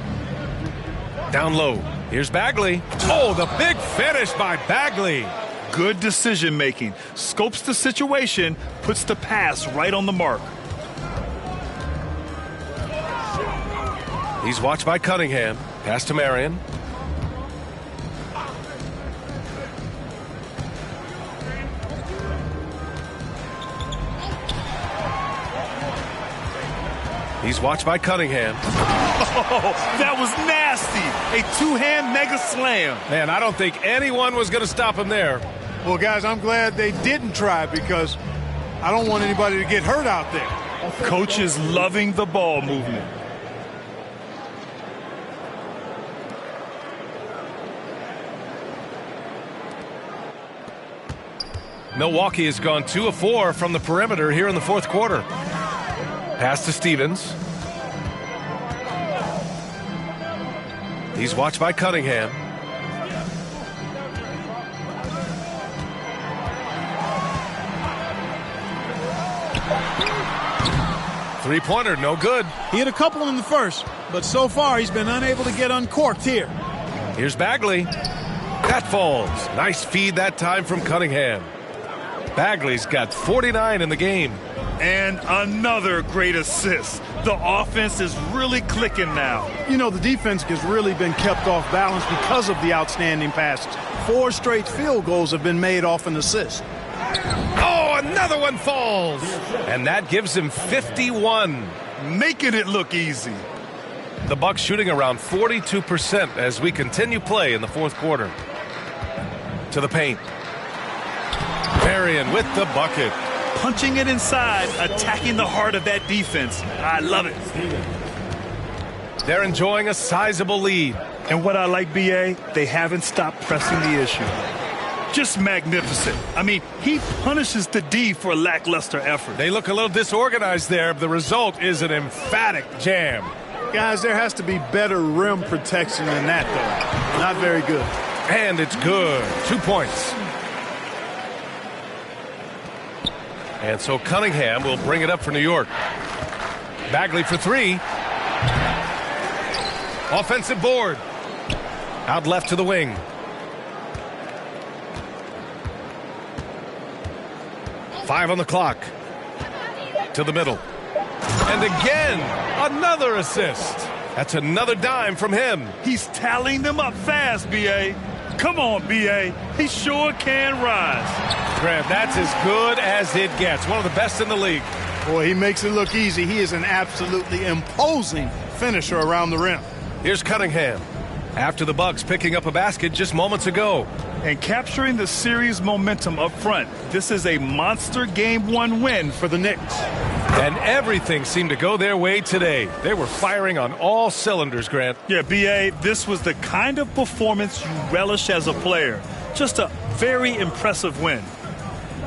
Down low. Here's Bagley. Oh, the big finish by Bagley. Good decision making. Scopes the situation, puts the pass right on the mark. He's watched by Cunningham. Pass to Marion. He's watched by Cunningham. Oh, that was nasty. A two-hand mega slam. Man, I don't think anyone was going to stop him there. Well, guys, I'm glad they didn't try because I don't want anybody to get hurt out there. Coach is loving the ball movement. Milwaukee has gone 2 of 4 from the perimeter here in the fourth quarter. Pass to Stevens. He's watched by Cunningham. Three-pointer, no good. He had a couple in the first, but so far he's been unable to get uncorked here. Here's Bagley. That falls. Nice feed that time from Cunningham. Bagley's got 49 in the game. And another great assist. The offense is really clicking now. You know, the defense has really been kept off balance because of the outstanding passes. 4 straight field goals have been made off an assist. Oh, another one falls. And that gives him 51. Making it look easy. The Bucks shooting around 42% as we continue play in the fourth quarter. To the paint. Marion with the bucket. Punching it inside, attacking the heart of that defense. I love it. They're enjoying a sizable lead. And what I like, B.A., they haven't stopped pressing the issue. Just magnificent. I mean, he punishes the D for lackluster effort. They look a little disorganized there. The result is an emphatic jam. Guys, there has to be better rim protection than that, though. Not very good. And it's good. 2 points. And so Cunningham will bring it up for New York. Bagley for three. Offensive board. Out left to the wing. Five on the clock. To the middle. And again, another assist. That's another dime from him. He's tallying them up fast, B.A. Come on, B.A. He sure can rise. Grant, that's as good as it gets. One of the best in the league. Boy, he makes it look easy. He is an absolutely imposing finisher around the rim. Here's Cunningham. After the Bucks picking up a basket just moments ago. And capturing the series momentum up front. This is a monster Game 1 win for the Knicks. And everything seemed to go their way today. They were firing on all cylinders, Grant. Yeah, B.A., this was the kind of performance you relish as a player. Just a very impressive win.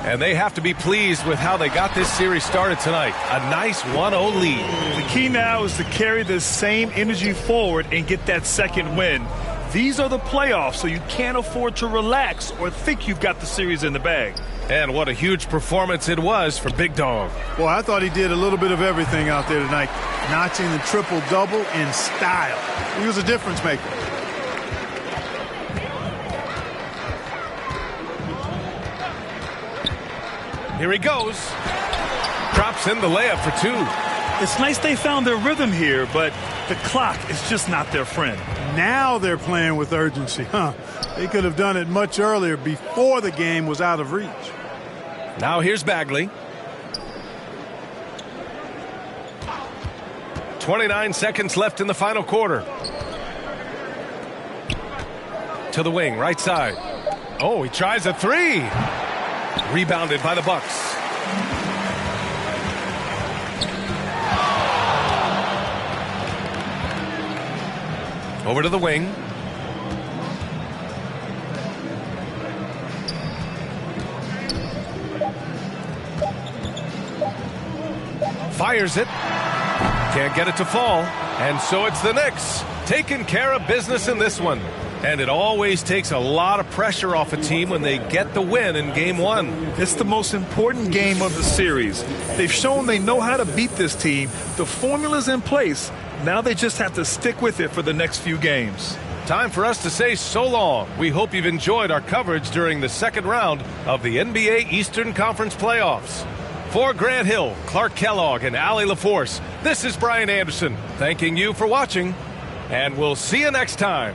And they have to be pleased with how they got this series started tonight. A nice 1-0 lead. The key now is to carry this same energy forward and get that second win. These are the playoffs, so you can't afford to relax or think you've got the series in the bag. And what a huge performance it was for Big Dog. Well, I thought he did a little bit of everything out there tonight. Notching the triple-double in style. He was a difference maker. Here he goes. Drops in the layup for 2. It's nice they found their rhythm here, but the clock is just not their friend. Now they're playing with urgency, huh? They could have done it much earlier before the game was out of reach. Now here's Bagley. 29 seconds left in the final quarter. To the wing, right side. Oh, he tries a 3. Rebounded by the Bucks. Over to the wing. Fires it. Can't get it to fall. And so it's the Knicks taking care of business in this one. And it always takes a lot of pressure off a team when they get the win in Game 1. It's the most important game of the series. They've shown they know how to beat this team. The formula's in place. Now they just have to stick with it for the next few games. Time for us to say so long. We hope you've enjoyed our coverage during the second round of the NBA Eastern Conference Playoffs. For Grant Hill, Clark Kellogg, and Allie LaForce, this is Brian Anderson thanking you for watching, and we'll see you next time.